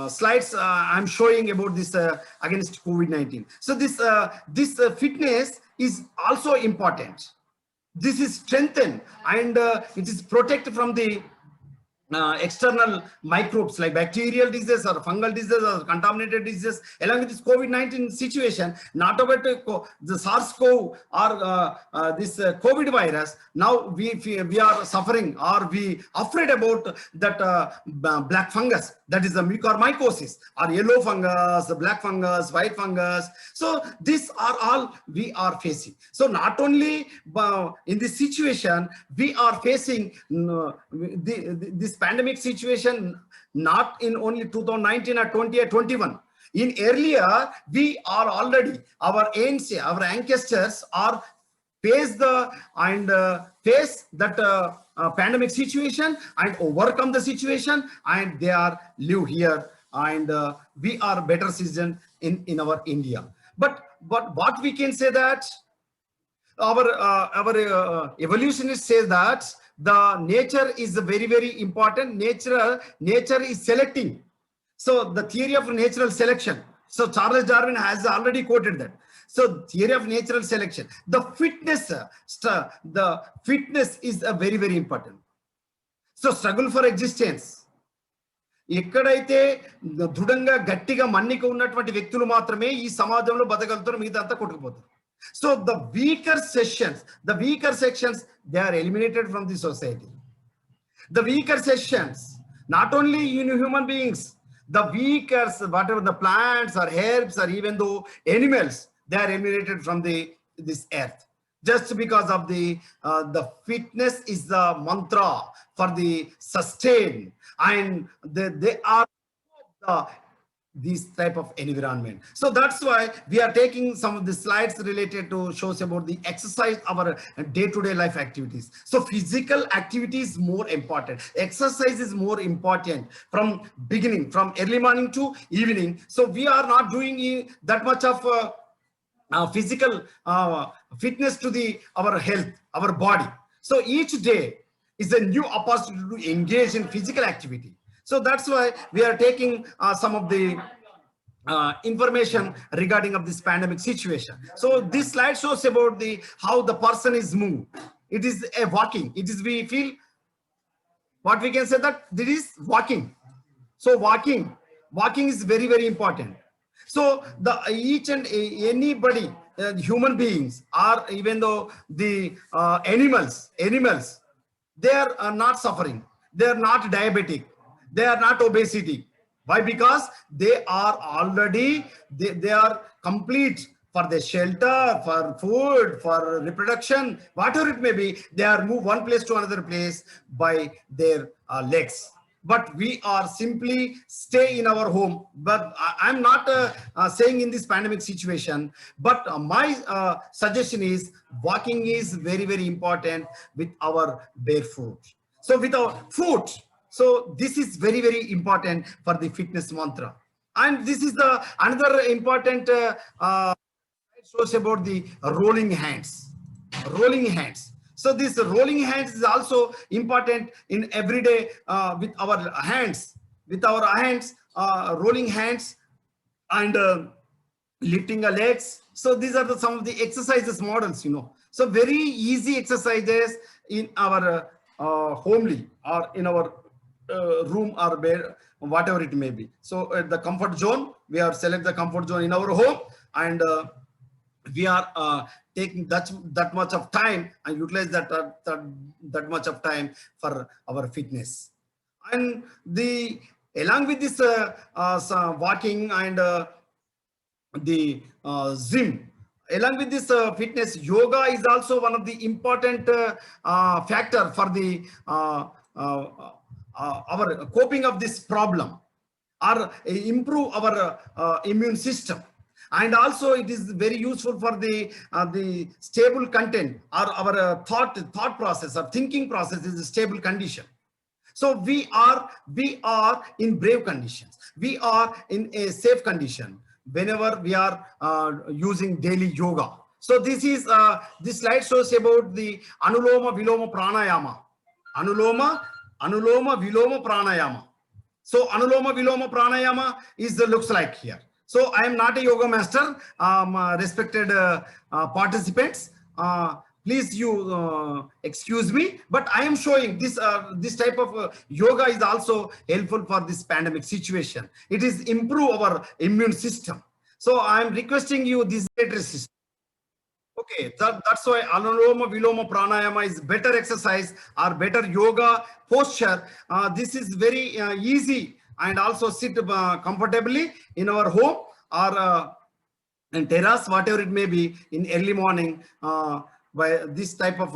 slides I'm showing about this against COVID-19. So this fitness is also important. This is strengthened and it is protected from the external microbes like bacterial disease or fungal disease or contaminated disease. Along with this COVID-19 situation, not about the SARS-CoV or this COVID virus, now we are suffering or we afraid about that black fungus, that is the mucormycosis, or yellow fungus, black fungus, white fungus. So these are all we are facing. So not only in this situation, we are facing this pandemic situation, not in only 2019 or 20 or 21. In earlier, we are already, our ancestors are face that pandemic situation and overcome the situation, and they are live here, and we are better citizen in our India. But what we can say that our evolutionists say that the nature is very, very important. Nature is selecting. So the theory of natural selection. So Charles Darwin has already quoted that. So theory of natural selection. The fitness is very, very important. So struggle for existence. ఎక్కడైతే దృఢంగా గట్టిగా మన్నిక ఉన్నటువంటి వ్యక్తులు మాత్రమే ఈ సమాజంలో బతకగలుగుతారు, మిగతా అంతా కొట్టుకుపోతారు. So the weaker sections, they are eliminated from the society. The weaker sections, not only human beings, the weaker, whatever the plants or herbs or even though animals, they are eliminated from this earth. Just because of the fitness is the mantra for the sustain, and they are this type of environment. So that's why we are taking some of the slides related to shows about the exercise, our day-to-day life activities. So physical activity is more important. Exercise is more important from beginning, from early morning to evening. So we are not doing that much of physical fitness to our health, our body. So each day is a new opportunity to engage in physical activity. So that's why we are taking some of the information regarding of this pandemic situation. So this slide shows about how the person is moved. It is a walking. It is, we feel, what we can say that this is walking. So walking is very, very important. So the each and anybody, human beings, or even though the animals, they are not suffering. They are not diabetic. They are not obesity. Why? Because they are already, they are complete for the shelter, for food, for reproduction, whatever it may be. They are moved one place to another place by their legs. But we are simply stay in our home. But I'm not saying in this pandemic situation, but my suggestion is walking is very, very important with our bare foot. So with our foot, So this is very, very important for the fitness mantra. And this is the another important shows about the rolling hands. Rolling hands. So this rolling hands is also important in everyday with our hands. With our hands, rolling hands and lifting our legs. So these are some of the exercises models, you know. So very easy exercises in our homely or in our room or bed, whatever it may be. So at the comfort zone, we are select the comfort zone in our home, and we are taking that much of time and utilize that much of time for our fitness. And along with this walking and the gym, along with this fitness, yoga is also one of the important factor for the our coping of this problem, or improve our immune system. And also it is very useful for the stable content, or our thought process or thinking process is a stable condition. So we are in brave conditions. We are in a safe condition whenever we are using daily yoga. So this is this slide shows about the Anuloma Viloma Pranayama. Anuloma Viloma Pranayama. So Anuloma Viloma Pranayama looks like here. So I am not a yoga master, respected participants. Please you excuse me, but I am showing this this type of yoga is also helpful for this pandemic situation. It is improve our immune system. So I am requesting you this system. Okay, that's why Anuloma Viloma Pranayama is better exercise or better yoga posture. This is very easy, and also sit comfortably in our home or in terrace, whatever it may be, in early morning. By this type of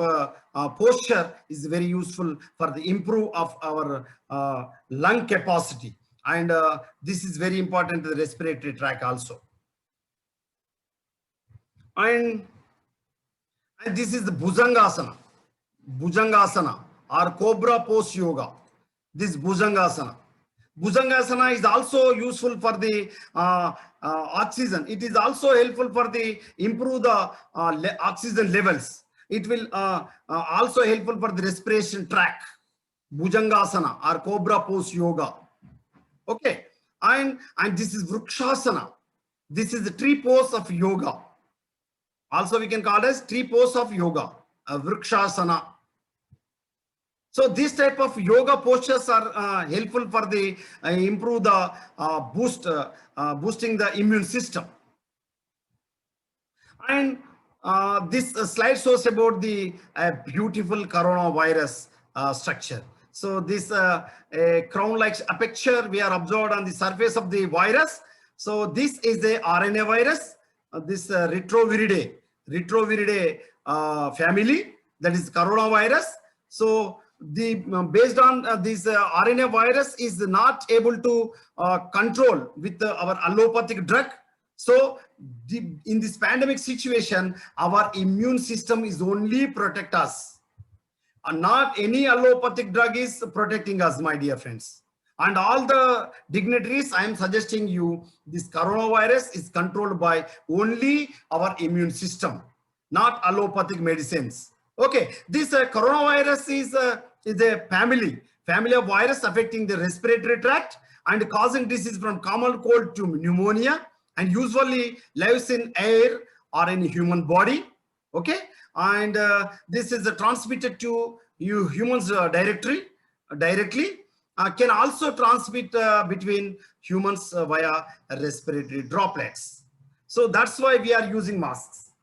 posture is very useful for the improve of our lung capacity, and this is very important to the respiratory tract also. And this is the Bhujangasana or Cobra pose yoga. This Bhujangasana is also useful for the oxygen. It is also helpful for the improve the oxygen levels. It will also helpful for the respiration tract. Bhujangasana or Cobra pose yoga. Okay, and this is Vrikshasana. This is the tree pose of yoga. Also we can call it as tree pose of yoga, Vrikshasana. So this type of yoga postures are helpful for the improve the boosting the immune system. And this slide shows about the beautiful coronavirus structure. So this crown-like aperture we are observed on the surface of the virus. So this is a RNA virus. This Retroviridae family, that is coronavirus. So the based on this RNA virus is not able to control with our allopathic drug. So in this pandemic situation, our immune system is only protect us, and not any allopathic drug is protecting us, my dear friends. And all the dignitaries, I am suggesting you, this coronavirus is controlled by only our immune system, not allopathic medicines. Okay, this coronavirus is a family of virus affecting the respiratory tract and causing disease from common cold to pneumonia, and usually lives in air or in human body. Okay, and this is transmitted to you humans directly. Can also transmit between humans via respiratory droplets. So that's why we are using masks.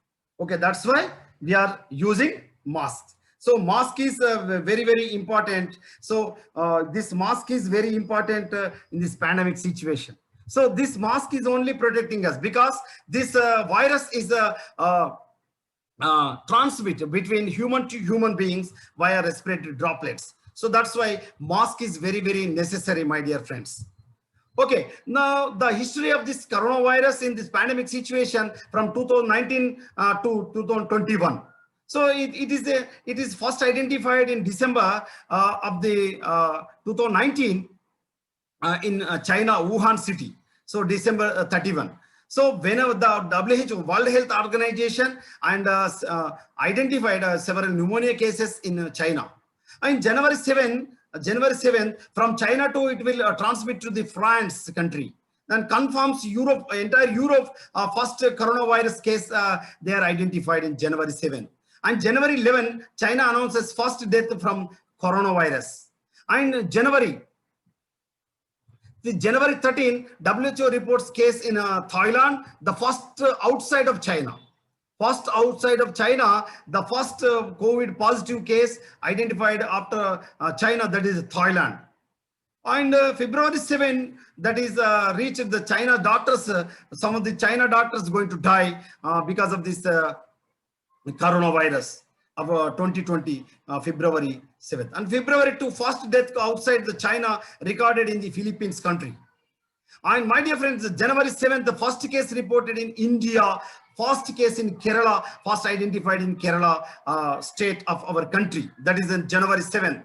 Okay, that's why we are using masks. So mask is very, very important. So this mask is very important in this pandemic situation. So this mask is only protecting us because this virus is transmitted between human to human beings via respiratory droplets. So that's why mask is very, very necessary, my dear friends. Okay, now the history of this coronavirus in this pandemic situation from 2019 to 2021. So it is first identified in December of the 2019 in China, Wuhan city. So December 31. So whenever the WHO, World Health Organization, and identified several pneumonia cases in China. And January 7, from China to it will transmit to the France country. Then confirms Europe, entire Europe, first coronavirus case they are identified in January 7. And January 11, China announces first death from coronavirus. And January 13, WHO reports case in Thailand, the first outside of China. First outside of China, the first COVID positive case identified after China, that is Thailand. And February 7, that is reached the China doctors, some of the China doctors going to die because of this coronavirus of 2020, February 7th. And February 2, first death outside the China recorded in the Philippines country. And my dear friends, January 7th, the first case reported in India, first case in Kerala, first identified in Kerala state of our country. That is in January 7th.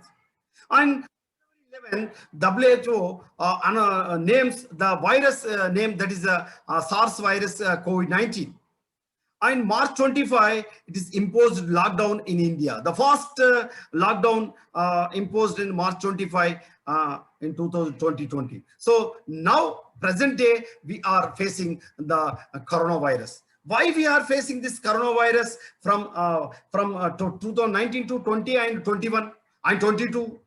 And 11, WHO names the virus name, that is SARS virus COVID-19. And March 25, it is imposed lockdown in India. The first lockdown imposed in March 25 in 2020. So now, present day, we are facing the coronavirus. Why we are facing this coronavirus from 2019 to 20 and 21 and 22?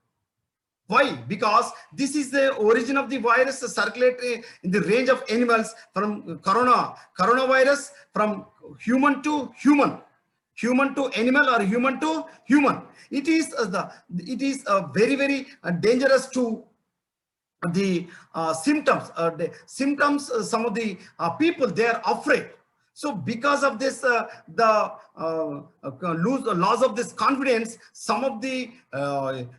Why? Because this is the origin of the virus circulating in the range of animals from coronavirus from human to human to animal, or human to human. It is very, very dangerous to the symptoms. Some of the people, they are afraid. So because of this, the loss of this confidence, some of the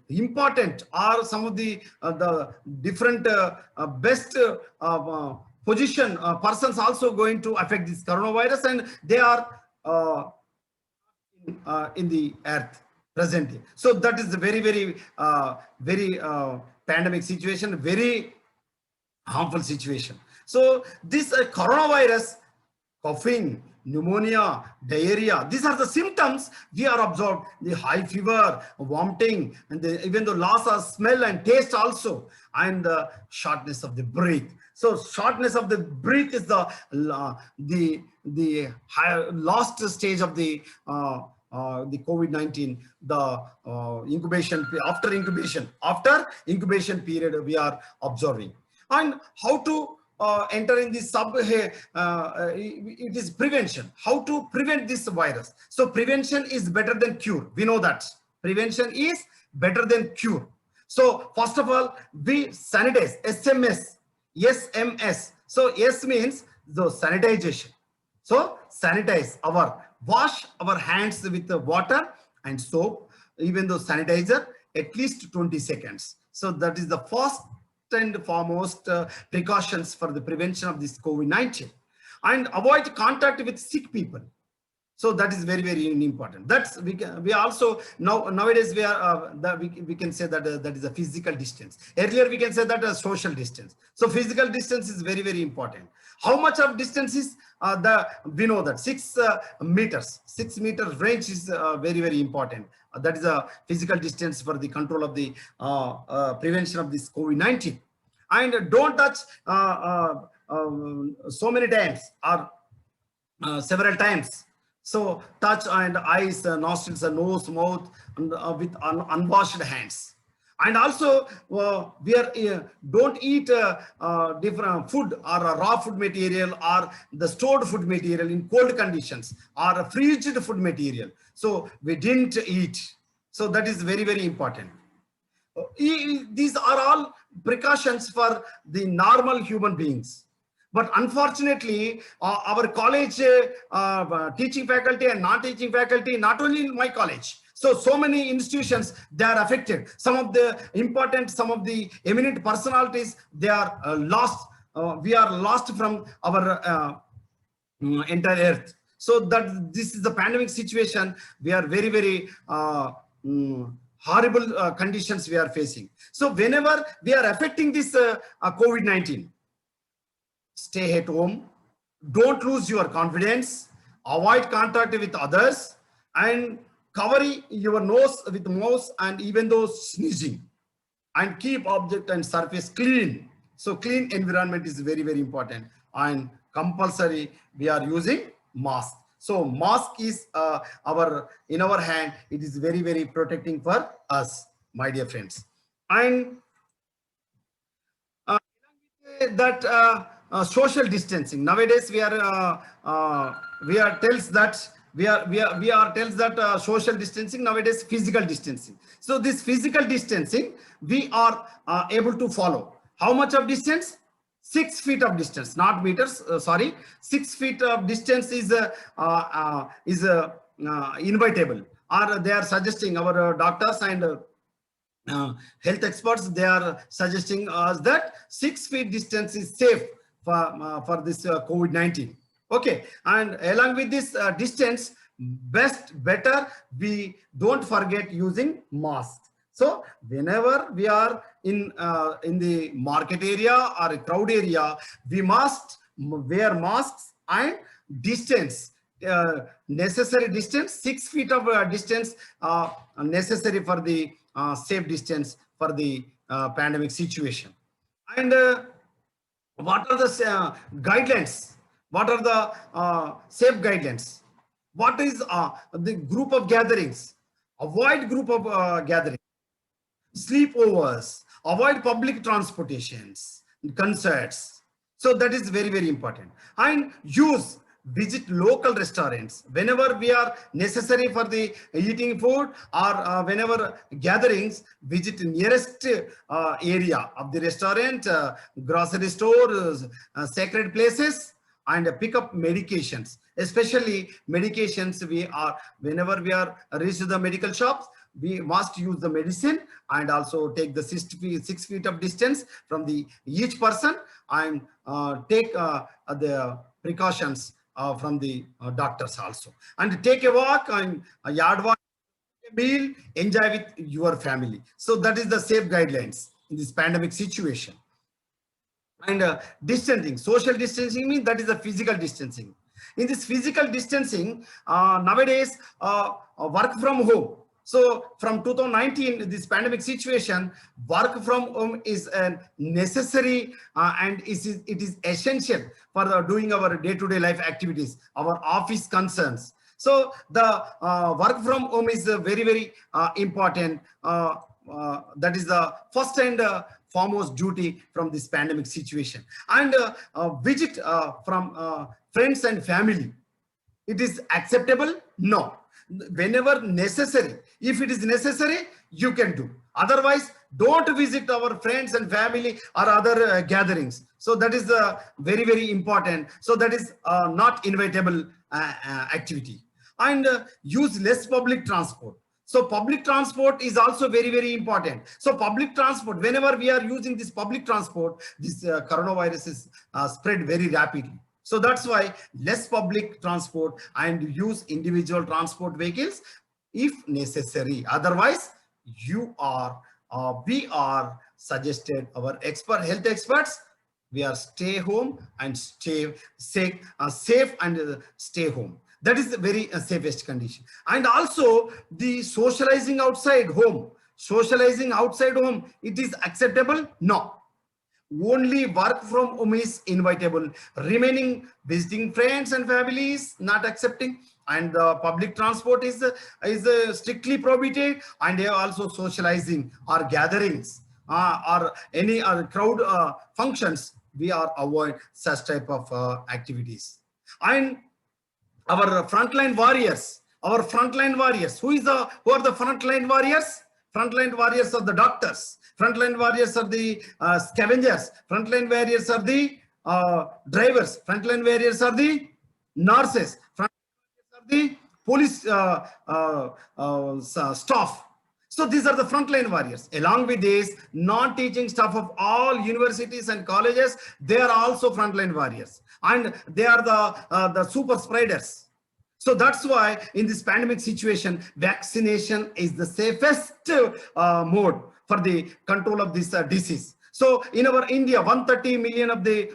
important or some of the different best position persons also going to affect this coronavirus, and they are in the earth presently. So that is a very, very, very pandemic situation, very harmful situation. So this coronavirus, coughing, pneumonia, diarrhea, these are the symptoms we are observed. The high fever, vomiting, and even the loss of smell and taste also, and the shortness of the breath. So shortness of the breath is the last stage of the COVID-19, the incubation, after incubation period we are observing. And how to enter in this it is prevention. How to prevent this virus? So prevention is better than cure. We know that prevention is better than cure. So first of all, we sanitize. SMS. So S means the sanitization. So sanitize wash our hands with the water and soap, even though sanitizer, at least 20 seconds. So that is the first and foremost precautions for the prevention of this COVID-19. And avoid contact with sick people. So that is very, very important. That's we also nowadays we can say that that is a physical distance. Earlier we can say that a social distance. So physical distance is very, very important. How much of distance is we know that 6 meters. 6 meters range is very, very important. That is a physical distance for the control of the prevention of this COVID-19. And don't touch so many times or several times. So touch and eyes, nostrils, and nose, mouth, and, with unwashed hands. And also don't eat different food or raw food material or the stored food material in cold conditions or freezed food material. So we didn't eat. So that is very, very important. These are all precautions for the normal human beings. But unfortunately, our college teaching faculty and non-teaching faculty, not only in my college, so many institutions, they are affected. Some of the important, some of the eminent personalities, they are lost. We are lost from our entire earth. So that this is the pandemic situation. We are very, very horrible conditions we are facing. So whenever we are affecting this COVID-19, stay at home, don't lose your confidence, avoid contact with others, and cover your nose with mouth and even though sneezing, and keep object and surface clean. So clean environment is very, very important, and compulsory we are using mask. So mask is in our hand. It is very, very protecting for us, my dear friends. And that social distancing nowadays we are tells that we are tells that social distancing nowadays physical distancing. So this physical distancing we are able to follow. How much of distance? 6 feet of distance, not meters. Sorry, 6 feet of distance is inevitable. Or they are suggesting, our doctors and health experts, they are suggesting us that 6 feet distance is safe for this COVID-19. Okay, and along with this distance, better we don't forget using mask. So whenever we are in the market area or a crowd area, we must wear masks and distance, necessary distance, 6 feet of distance necessary for the safe distance for the pandemic situation. And what are the guidelines? What are the safe guidelines? What is the group of gatherings? Avoid group of gatherings. Sleepovers, avoid public transportations, concerts. So that is very, very important. And visit local restaurants whenever we are necessary for the eating food, or whenever gatherings, visit nearest area of the restaurant, grocery stores, sacred places, and pick up medications, especially medications. Whenever we are reach the medical shops, we must use the medicine and also take the 6 feet of distance from each person, and take the precautions from the doctors also, and take a walk and a yard walk, a meal, enjoy with your family. So that is the safe guidelines in this pandemic situation. And distancing, social distancing means that is the physical distancing. In this physical distancing, nowadays work from home. So from 2019, this pandemic situation, work from home is necessary, and it is essential for doing our day-to-day life activities, our office concerns. So the work from home is very, very important. That is the first and foremost duty from this pandemic situation. And visit from friends and family. It is acceptable? No. Whenever necessary, if it is necessary, you can do. Otherwise, don't visit our friends and family or other gatherings. So that is very, very important. So that is not inevitable activity. And use less public transport. So public transport is also very, very important. So public transport, whenever we are using this public transport, this coronavirus is spread very rapidly. So that's why less public transport and use individual transport vehicles if necessary. Otherwise, we are suggested, our health experts, we are stay home and stay safe and stay home. That is the very safest condition. And also the socializing outside home. Socializing outside home, it is acceptable? No. Only work from home is inevitable. Remaining visiting friends and families, not accepting. And the public transport is strictly prohibited. And also socializing or gatherings or any other crowd functions, we are avoid such type of activities. And our frontline warriors, who are the frontline warriors? Frontline warriors are the doctors. Frontline warriors are the scavengers. Frontline warriors are the drivers. Frontline warriors are the nurses. Frontline warriors are the police staff. So these are the frontline warriors. Along with this, non-teaching staff of all universities and colleges, they are also frontline warriors. And they are the super spreaders. So that's why in this pandemic situation, vaccination is the safest mode for the control of this disease. So in our India, 130 million of the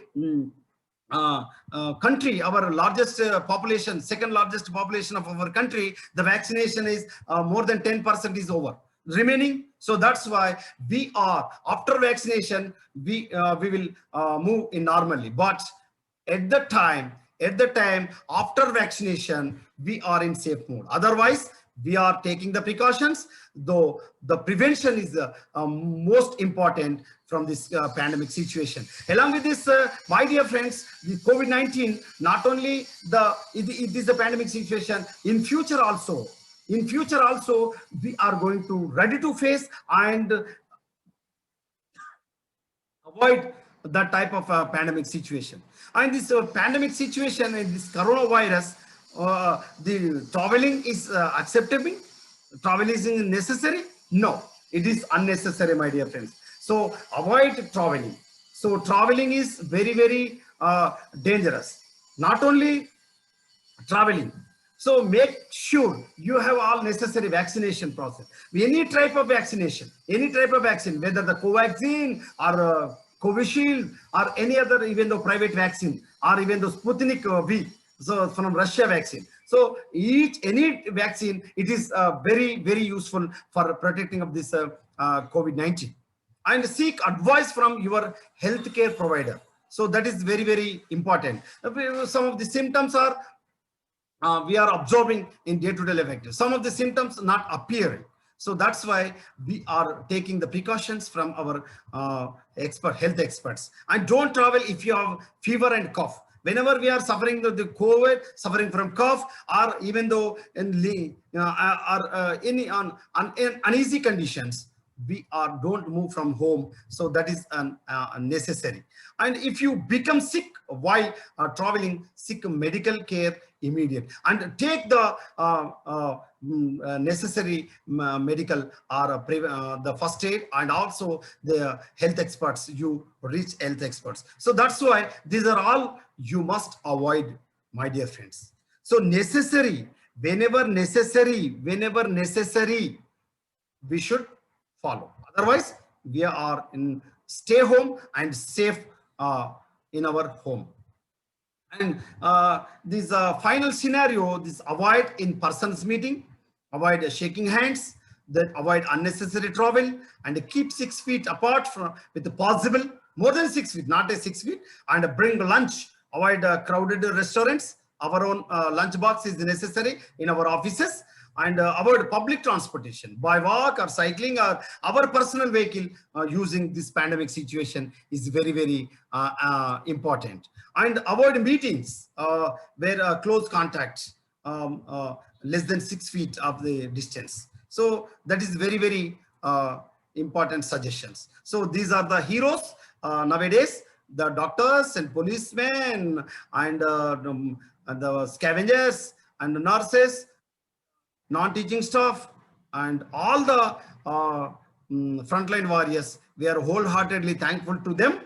country, our largest population, second largest population of our country, the vaccination is more than 10% is over. Remaining, so that's why we are, after vaccination, we will move in normally. But at the time after vaccination, we are in safe mode. Otherwise, we are taking the precautions, though the prevention is most important from this pandemic situation. Along with this, my dear friends, the COVID-19, not only it is a pandemic situation, in future also, we are going to ready to face and avoid that type of pandemic situation. And this pandemic situation and this coronavirus, the traveling is acceptable? Travel is necessary? No, it is unnecessary, my dear friends. So avoid traveling. So traveling is very, very dangerous. Not only traveling. So make sure you have all necessary vaccination process. Any type of vaccination, whether the Covaxin or Covishield or any other, even the private vaccine or even the Sputnik V, so from Russia vaccine. So any vaccine, it is very, very useful for protecting of this COVID-19. And seek advice from your healthcare provider. So that is very, very important. Some of the symptoms are we are observing in day-to-day life. Some of the symptoms not appearing. So that's why we are taking the precautions from our health experts. And don't travel if you have fever and cough. Whenever we are suffering the COVID, suffering from cough, or even though in any uneasy conditions, we don't move from home. So that is necessary. And if you become sick while traveling, seek medical care immediate and take the necessary medical or the first aid, and also the health experts. You reach health experts. So that's why these are all you must avoid, my dear friends. So necessary, whenever necessary, we should follow. Otherwise, we are in stay home and safe in our home. And this final scenario, this avoid in-person's meeting, avoid shaking hands, that avoid unnecessary travel, and keep 6 feet apart from with the possible more than 6 feet, not a 6 feet, and bring lunch. Avoid crowded restaurants. Our own lunch box is necessary in our offices. And avoid public transportation by walk or cycling or our personal vehicle using this pandemic situation is very, very important. And avoid meetings where close contact less than 6 feet of the distance. So that is very, very important suggestions. So these are the heroes nowadays, the doctors and policemen and the scavengers and the nurses, non-teaching staff, and all the frontline warriors. We are wholeheartedly thankful to them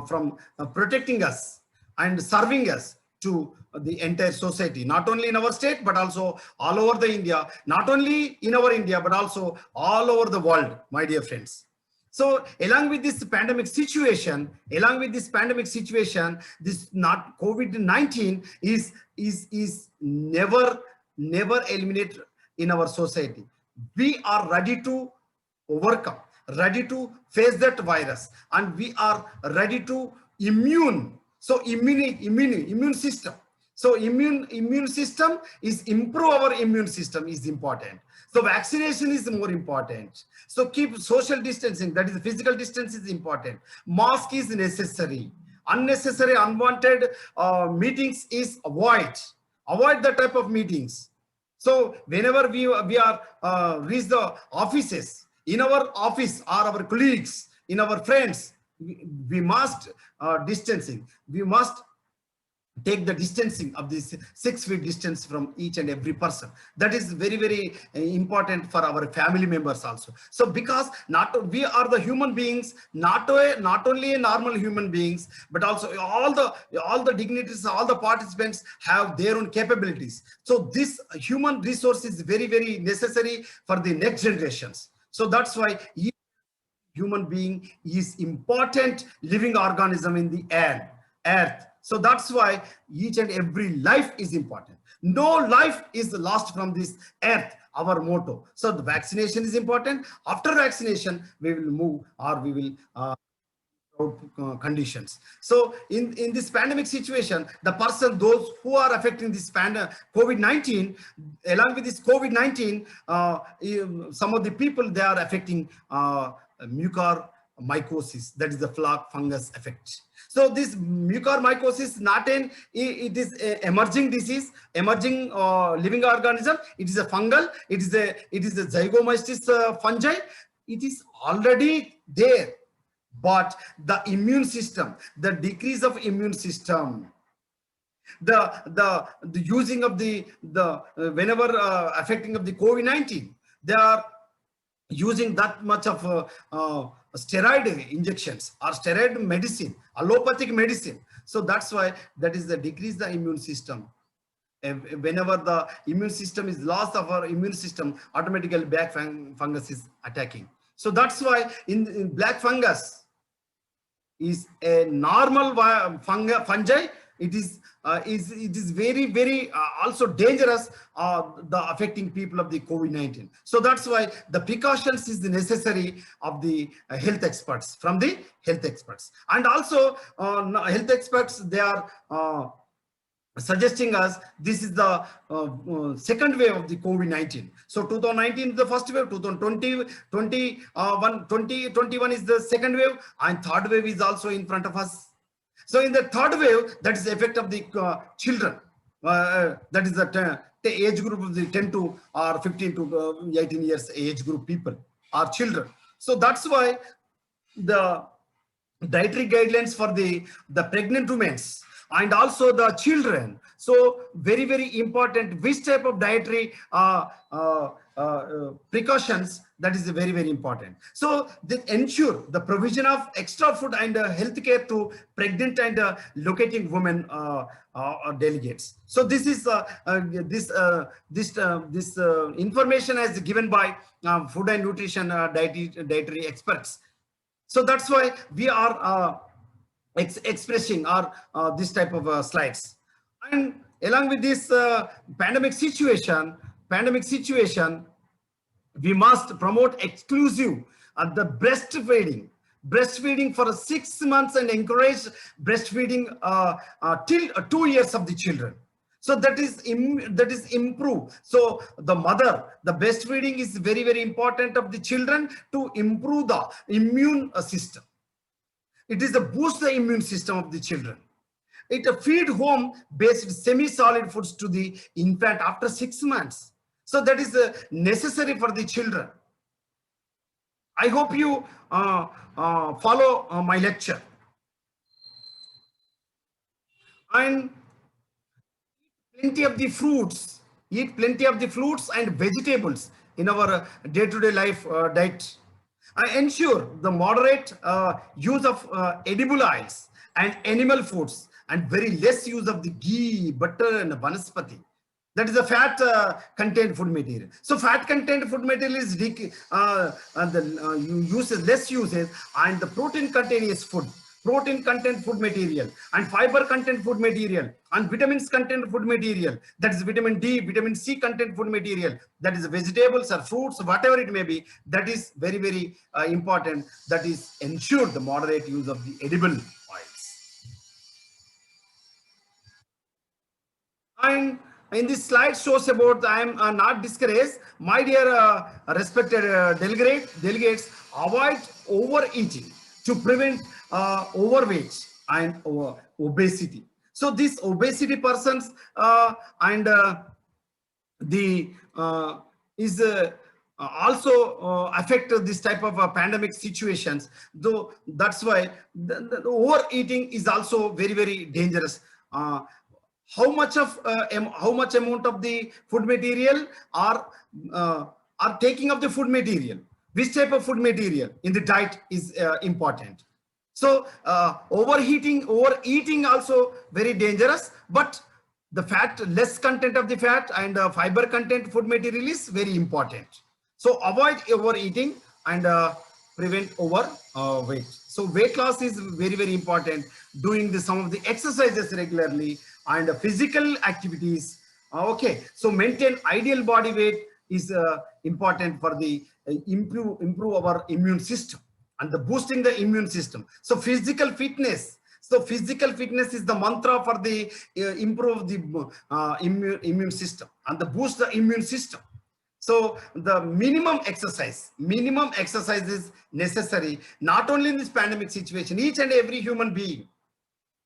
from protecting us and serving us to the entire society, not only in our state, but also all over the India, not only in our India, but also all over the world, my dear friends. So along with this pandemic situation, this not COVID-19 is never eliminate in our society. We are ready to overcome, ready to face that virus, and we are ready to immune. So immune system. So immune system is improve our immune system is important. So vaccination is more important. So keep social distancing, that is physical distance is important. Mask is necessary. Unnecessary, unwanted meetings is avoid that type of meetings. So whenever we are reach the offices, in our office or our colleagues, in our friends, we must distancing. We must take the distancing of this 6 feet distance from each and every person. That is very, very important for our family members also. So because we are the human beings, not only a normal human beings, but also all the dignitaries, all the participants have their own capabilities. So this human resource is very, very necessary for the next generations. So that's why each human being is important living organism in the earth. So that's why each and every life is important. No life is lost from this earth, our motto. So the vaccination is important. After vaccination, we will move, or we will conditions. So in this pandemic situation, those who are affecting this COVID-19, along with this COVID-19, some of the people, they are affecting mucormycosis, that is the flak fungus effect. So this mucormycosis, it is a emerging disease, emerging living organism. It is a fungal. It is a zygomystis fungi. It is already there, but the immune system, the decrease of immune system, the using of the whenever affecting of the COVID-19, they are using that much of steroid injections or steroid medicine, allopathic medicine. So that's why that is the decrease the immune system. Whenever the immune system is lost of our immune system, automatically black fungus is attacking. So that's why in black fungus is a normal fungi. It is very, very also dangerous, the affecting people of the COVID-19. So that's why the precautions is necessary of the health experts, from the health experts. And also health experts, they are suggesting us this is the second wave of the COVID-19. So 2019 is the first wave, 2021 is the second wave, and third wave is also in front of us. So in the third wave, that is the effect of the children. That is the age group of the 10 to or 15 to 18 years age group people are children. So that's why the dietary guidelines for the pregnant women and also the children. So very, very important, which type of dietary precautions, that is very, very important. So they ensure the provision of extra food and health care to pregnant and lactating women delegates. So this is this information is given by food and nutrition dietary experts. So that's why we are expressing our this type of slides. And along with this pandemic situation, we must promote exclusive the breastfeeding for 6 months and encourage breastfeeding till 2 years of the children. So that is improve. So the breastfeeding is very, very important of the children to improve the immune system. It is a boost the immune system of the children. It feed home-based semi-solid foods to the infant after 6 months. So that is necessary for the children. I hope you follow my lecture. And eat plenty of the fruits and vegetables in our day-to-day life diet. Ensure the moderate use of edible oils and animal foods, and very less use of the ghee, butter, and vanaspati. That is a fat contained food material. So fat contained food material is less usage, and the protein contained food material, and fiber content food material, and vitamins content food material, that is vitamin D, vitamin C content food material, that is vegetables or fruits, whatever it may be, that is very, very important. That is ensure the moderate use of the edible oils. And in this slide shows about, I am not discouraged, my dear respected delegates, avoid overeating to prevent overweight and obesity. So these obesity persons and is also affect this type of pandemic situations. Though that's why the overeating is also very, very dangerous. how much amount of the food material are taking of the food material, which type of food material in the diet is important. So overeating also very dangerous, but the less content of the fat and fiber content food material is very important. So avoid overeating and prevent weight. So weight loss is very, very important. Doing some of the exercises regularly and physical activities. Okay, so maintain ideal body weight is important for the improve our immune system and the boosting the immune system. So physical fitness. So physical fitness is the mantra for the improve the immune system and the boost the immune system. So the minimum exercise is necessary, not only in this pandemic situation, each and every human being,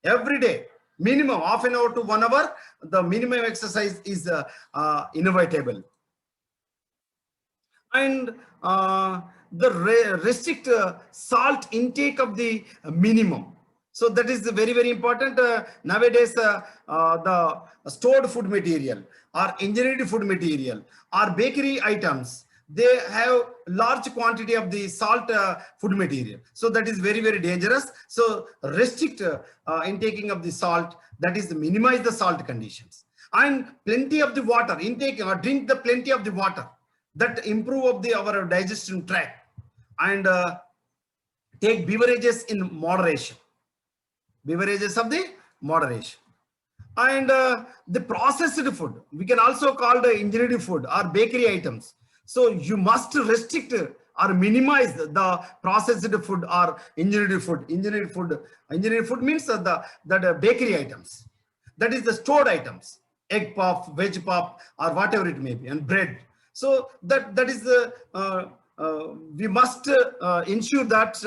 every day, minimum half an hour to 1 hour, the minimum exercise is inevitable. And the restrict salt intake of the minimum. So that is very, very important. Nowadays, the stored food material or engineered food material or bakery items, they have large quantity of the salt food material. So that is very, very dangerous. So restrict intaking of the salt, that is minimize the salt conditions. And plenty of the water intake, or drink the plenty of the water, that improve of our digestion tract. And take beverages in moderation. Beverages of the moderation. And the processed food, we can also call the engineered food or bakery items. So you must restrict or minimize the processed food or engineered food. Engineered food means that bakery items. That is the stored items, egg puff, veg puff, or whatever it may be, and bread. So that is the we must ensure that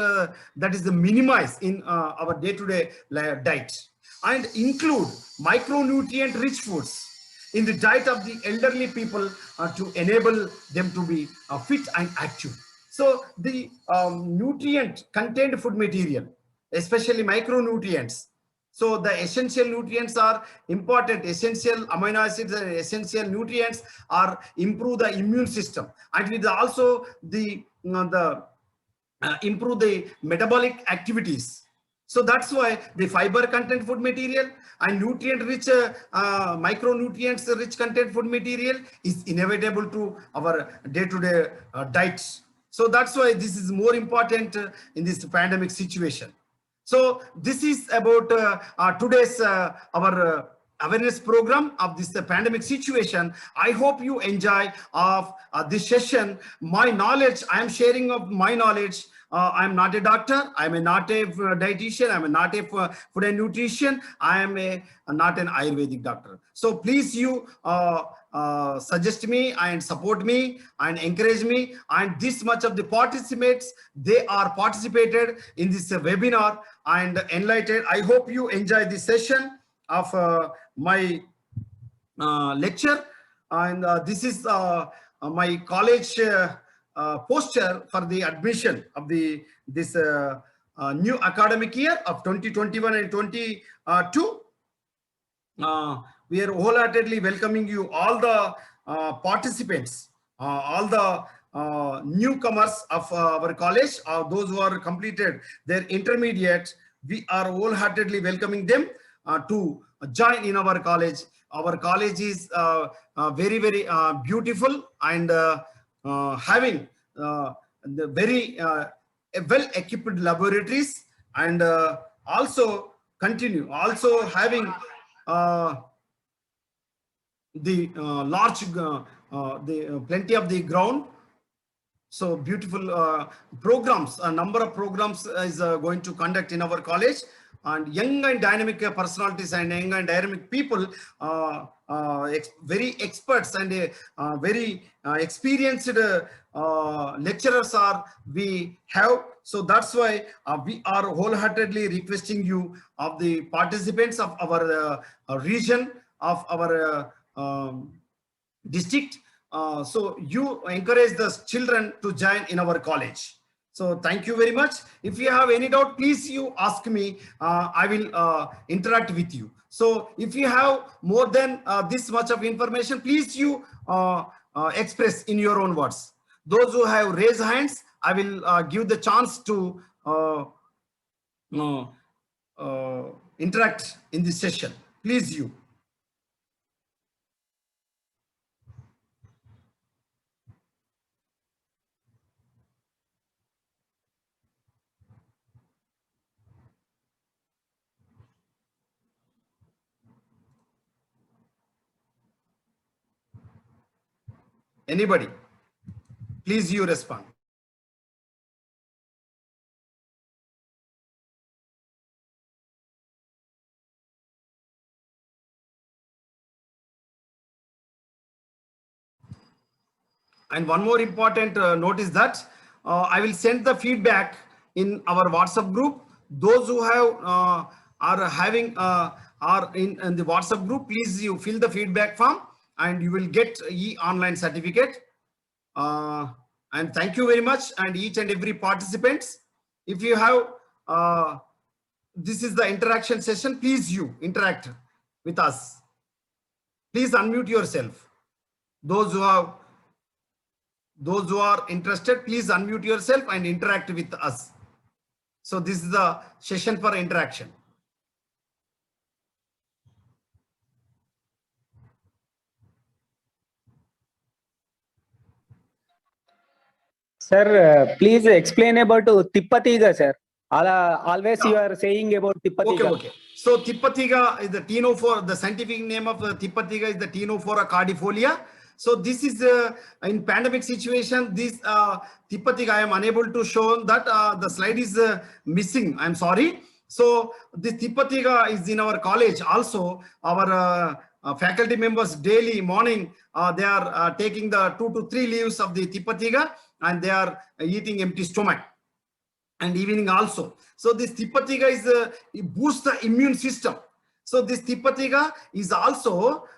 that is the minimize in our day-to-day diet, and include micronutrient rich foods in the diet of the elderly people to enable them to be fit and active. So the nutrient contained food material, especially micronutrients. So the essential nutrients are important. Essential amino acids and essential nutrients are improve the immune system, and with also the improve the metabolic activities. So that's why the fiber content food material and nutrient rich micronutrients rich content food material is inevitable to our day-to-day diets. So that's why this is more important in this pandemic situation. So this is about today's our awareness program of this pandemic situation. I hope you enjoy of this session. My knowledge, I am sharing of my knowledge. I am not a doctor. I am not a dietitian. I am not a food and nutrition. I am not an Ayurvedic doctor. So please you suggest me and support me and encourage me. And this much of the participants, they are participated in this webinar and enlightened. I hope you enjoy this session of my lecture. And this is my college poster for the admission of this new academic year of 2021 and 22. We are wholeheartedly welcoming you, all the participants, all the newcomers of our college, those who are completed their intermediate. We are wholeheartedly welcoming them to join in our college. Our college is very, very beautiful and having the very well-equipped laboratories, and also having the large plenty of the ground. So beautiful programs, a number of programs is going to conduct in our college, and young and dynamic personalities and young and dynamic people, very experts and very experienced lecturers we have. So that's why we are wholeheartedly requesting you of the participants of our region, of our district. So you encourage the children to join in our college. So thank you very much. If you have any doubt, please you ask me. I will interact with you. So if you have more than this much of information, please you express in your own words. Those who have raised hands, I will give the chance to interact in this session. Please you. Anybody? Please you respond. And one more important note is that I will send the feedback in our WhatsApp group. Those who have are having are in the WhatsApp group, please you fill the feedback form and you will get e-online certificate. And thank you very much, and each and every participants. If you have this is the interaction session, please you interact with us. Please unmute yourself. Those who are interested, please unmute yourself and interact with us. So this is the session for interaction. Sir, please explain about Tippatiga, sir. Always you are saying about Tippatiga. Okay. So Tippatiga is the Ctenophora. The scientific name of Tippatiga is the Ctenophora cardifolia. So this is in pandemic situation. This Tippatiga, I am unable to show that the slide is missing. I'm sorry. So this Tippatiga is in our college also. Our faculty members daily morning they are taking the 2 to 3 leaves of the Tippatiga and they are eating empty stomach. And evening also. So this Tippatiga is it boosts the immune system. So this Tippatiga is also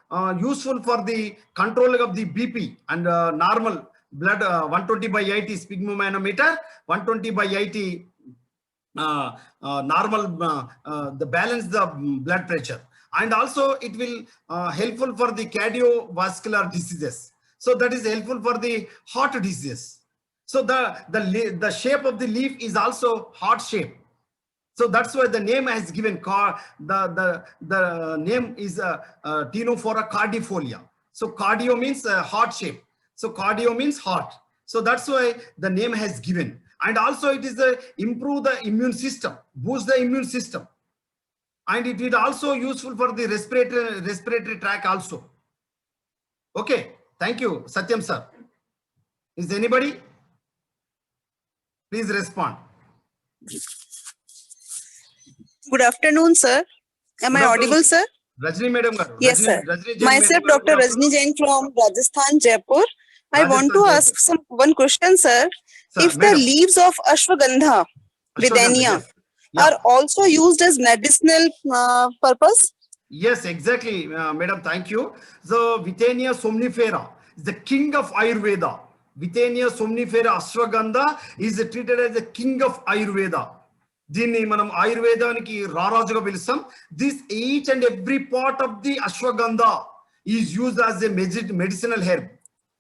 useful for the control of the BP and normal blood 120/80 sphygmomanometer, 120/80 normal the balance the blood pressure, and also it will helpful for the cardiovascular diseases. So that is helpful for the heart disease. So the shape of the leaf is also heart shape. So that's why the name has given the name is Ctenophora cardifolia. So cardio means heart shape. So cardio means heart. So that's why the name has given. And also it is improve the immune system, boost the immune system. And it is also useful for the respiratory tract also. Okay, thank you, Satyam sir. Is anybody? Please respond. Good afternoon, sir. Am I audible, sir? Rajni madam. Yes, sir. Myself, Dr. Rajni Jain from Rajasthan, Jaipur. I want to ask one question, sir. If the leaves of Ashwagandha, Withania, are also used as medicinal purpose? Yes, exactly, madam. Thank you. So Withania somnifera is the king of Ayurveda. Withania somnifera Ashwagandha is treated as the king of Ayurveda. Dini manam Ayurvedaniki Rarajuga pilustam. This each and every part of the Ashwagandha is used as a medicinal herb.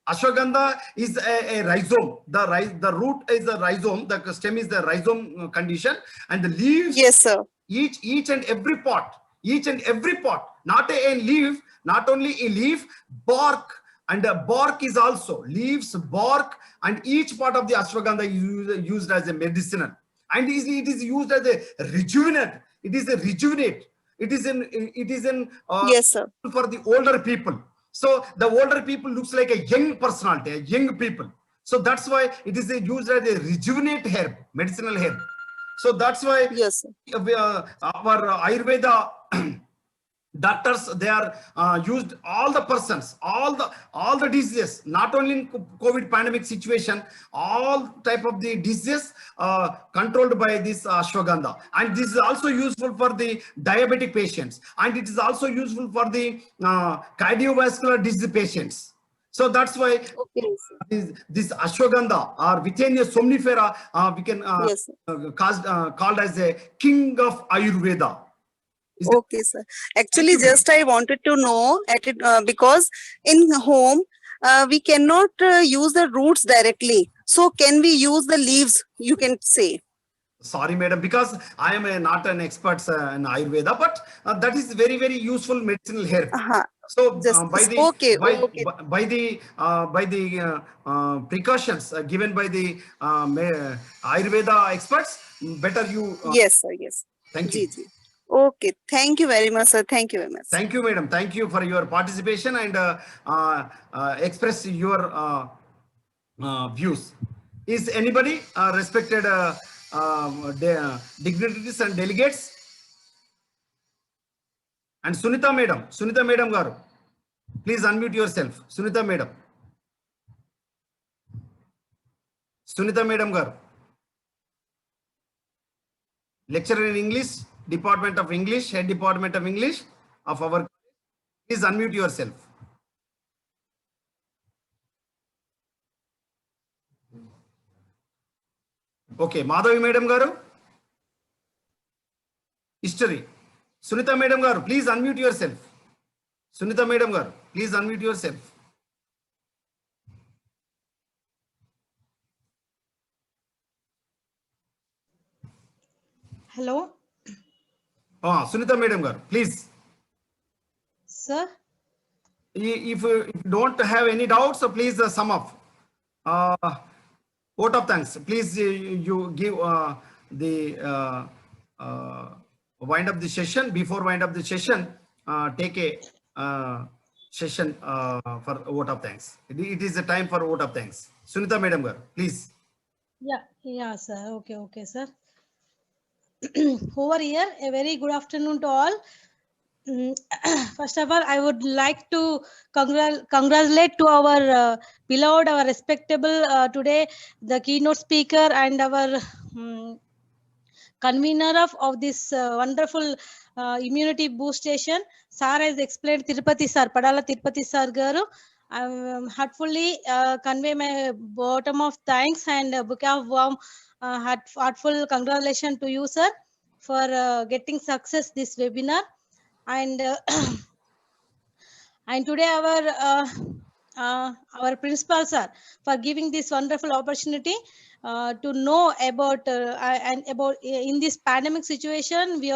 Ashwagandha is a rhizome. The root is the rhizome. The stem is the rhizome condition, and the leaves. Yes, sir. Each and every part. Not a leaf, not only a leaf, bark, and the bark is also leaves, bark, and each part of the ashwagandha is used as a medicinal, and it is used as a rejuvenate. It is a rejuvenate. It is in yes, sir. For the older people. So the older people looks like a young personality, a young people. So that's why it is used as a rejuvenate herb, medicinal herb. So that's why yes, sir. Our Ayurveda doctors, they are used all the persons, all the diseases, not only in COVID pandemic situation, all type of the diseases controlled by this ashwagandha. And this is also useful for the diabetic patients, and it is also useful for the cardiovascular disease patients. So that's why this ashwagandha or Withania somnifera we can yes, called as a king of Ayurveda. Is it? Okay, sir. Actually, you, madam. just I wanted to know at it because in home we cannot use the roots directly. So can we use the leaves? You can say. Sorry, madam, because I am not an expert in Ayurveda, but that is very, very useful medicinal herb. Uh-huh. So Just okay, okay. by the precautions given by the Ayurveda experts, better you. Yes, sir. Yes. Thank you. Ji, ji. Okay. Thank you very much, sir. Thank you very much. Thank you, madam. Thank you for your participation and express your views. Is anybody respected dignitaries and delegates? And Sunita madam garu, please unmute yourself. Sunita madam garu, lecturer in English, Department of English, Head Department of English of our. Please unmute yourself. Okay, Madhavi madam garu, history. Sunita madam garu, please unmute yourself. Sunita madam garu, please unmute yourself. Hello, Sunita madam garu, please. sir. If you don't have any doubts, so please sum up. Vote of thanks. Please you give the wind up the session. Before wind up the session, take a session for vote of thanks. It is the time for vote of thanks. Sunita madam garu, please. Yeah, sir. Okay, sir. Over here, a very good afternoon to all. First of all, I would like to congratulate to our beloved, our respectable today, the keynote speaker and our convener of this wonderful immunity boost station. Sir has explained Tirupati sir, Padala Tirupati sir garu. I heartfully convey my bottom of thanks and bouquet of warm heartful congratulations to you, sir, for getting success this webinar. And and today our principal sir for giving this wonderful opportunity to know about and about in this pandemic situation. We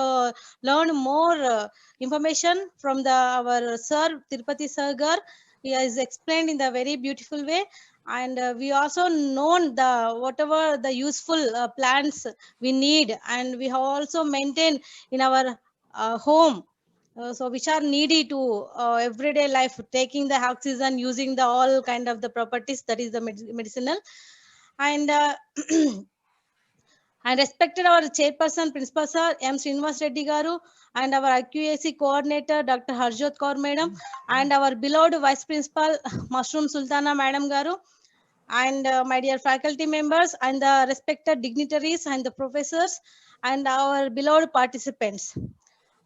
learned more information from our sir Tirupati Sagar. He has explained in the very beautiful way, and we also known the whatever the useful plants we need, and we have also maintained in our home. So which are needy to everyday life, taking the oxygen, using the all kind of the properties, that is the medicinal. And and respected our chairperson principal sir M Srinivas Reddy garu, and our IQAC coordinator Dr. Harjot Kaur madam, and our beloved vice principal Mushroom Sultana madam garu, and my dear faculty members and the respected dignitaries and the professors and our beloved participants.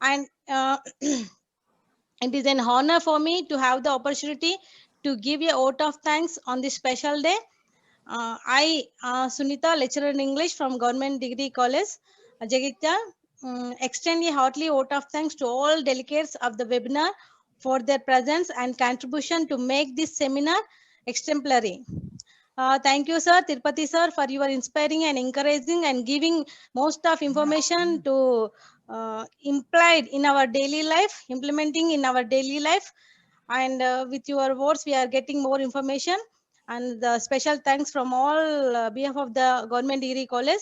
And it is an honor for me to have the opportunity to give a vote of thanks on this special day. I, Sunita, lecturer in English from Government Degree College, Jagitya, extend a heartily vote of thanks to all delegates of the webinar for their presence and contribution to make this seminar exemplary. Thank you, sir, Tirupati sir, for your inspiring and encouraging and giving most of information to implied in our daily life, implementing in our daily life. And with your words, we are getting more information. And the special thanks from all behalf of the Government Degree College.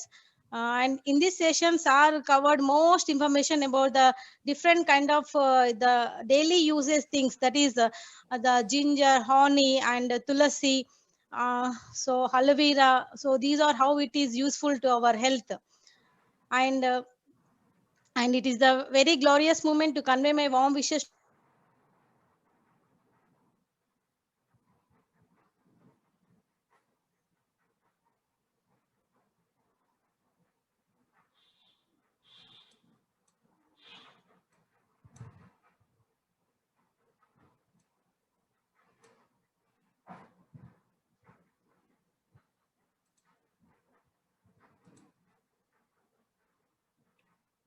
And in this session, sir covered most information about the different kind of the daily uses things, that is the ginger, honey, and tulasi. So aloe vera. So these are how it is useful to our health. And it is the very glorious moment to convey my warm wishes.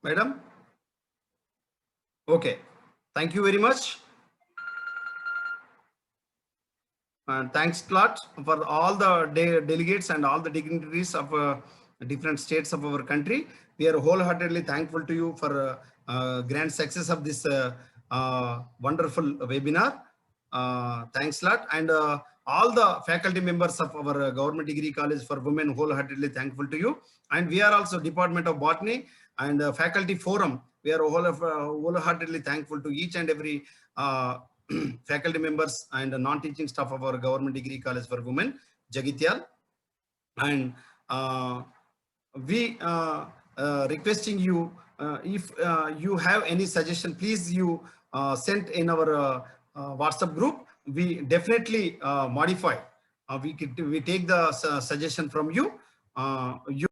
Madam. Okay. Thank you very much. And thanks a lot for all the delegates and all the dignitaries of different states of our country. We are wholeheartedly thankful to you for grand success of this wonderful webinar. Thanks a lot. And all the faculty members of our Government Degree College for Women, wholeheartedly thankful to you. And we are also Department of Botany and Faculty Forum. We are wholeheartedly thankful to each and every faculty members and non-teaching staff of our Government Degree College for Women, Jagityal. And we requesting you, if you have any suggestion, please you send in our WhatsApp group. We definitely modify. We take the suggestion from you. You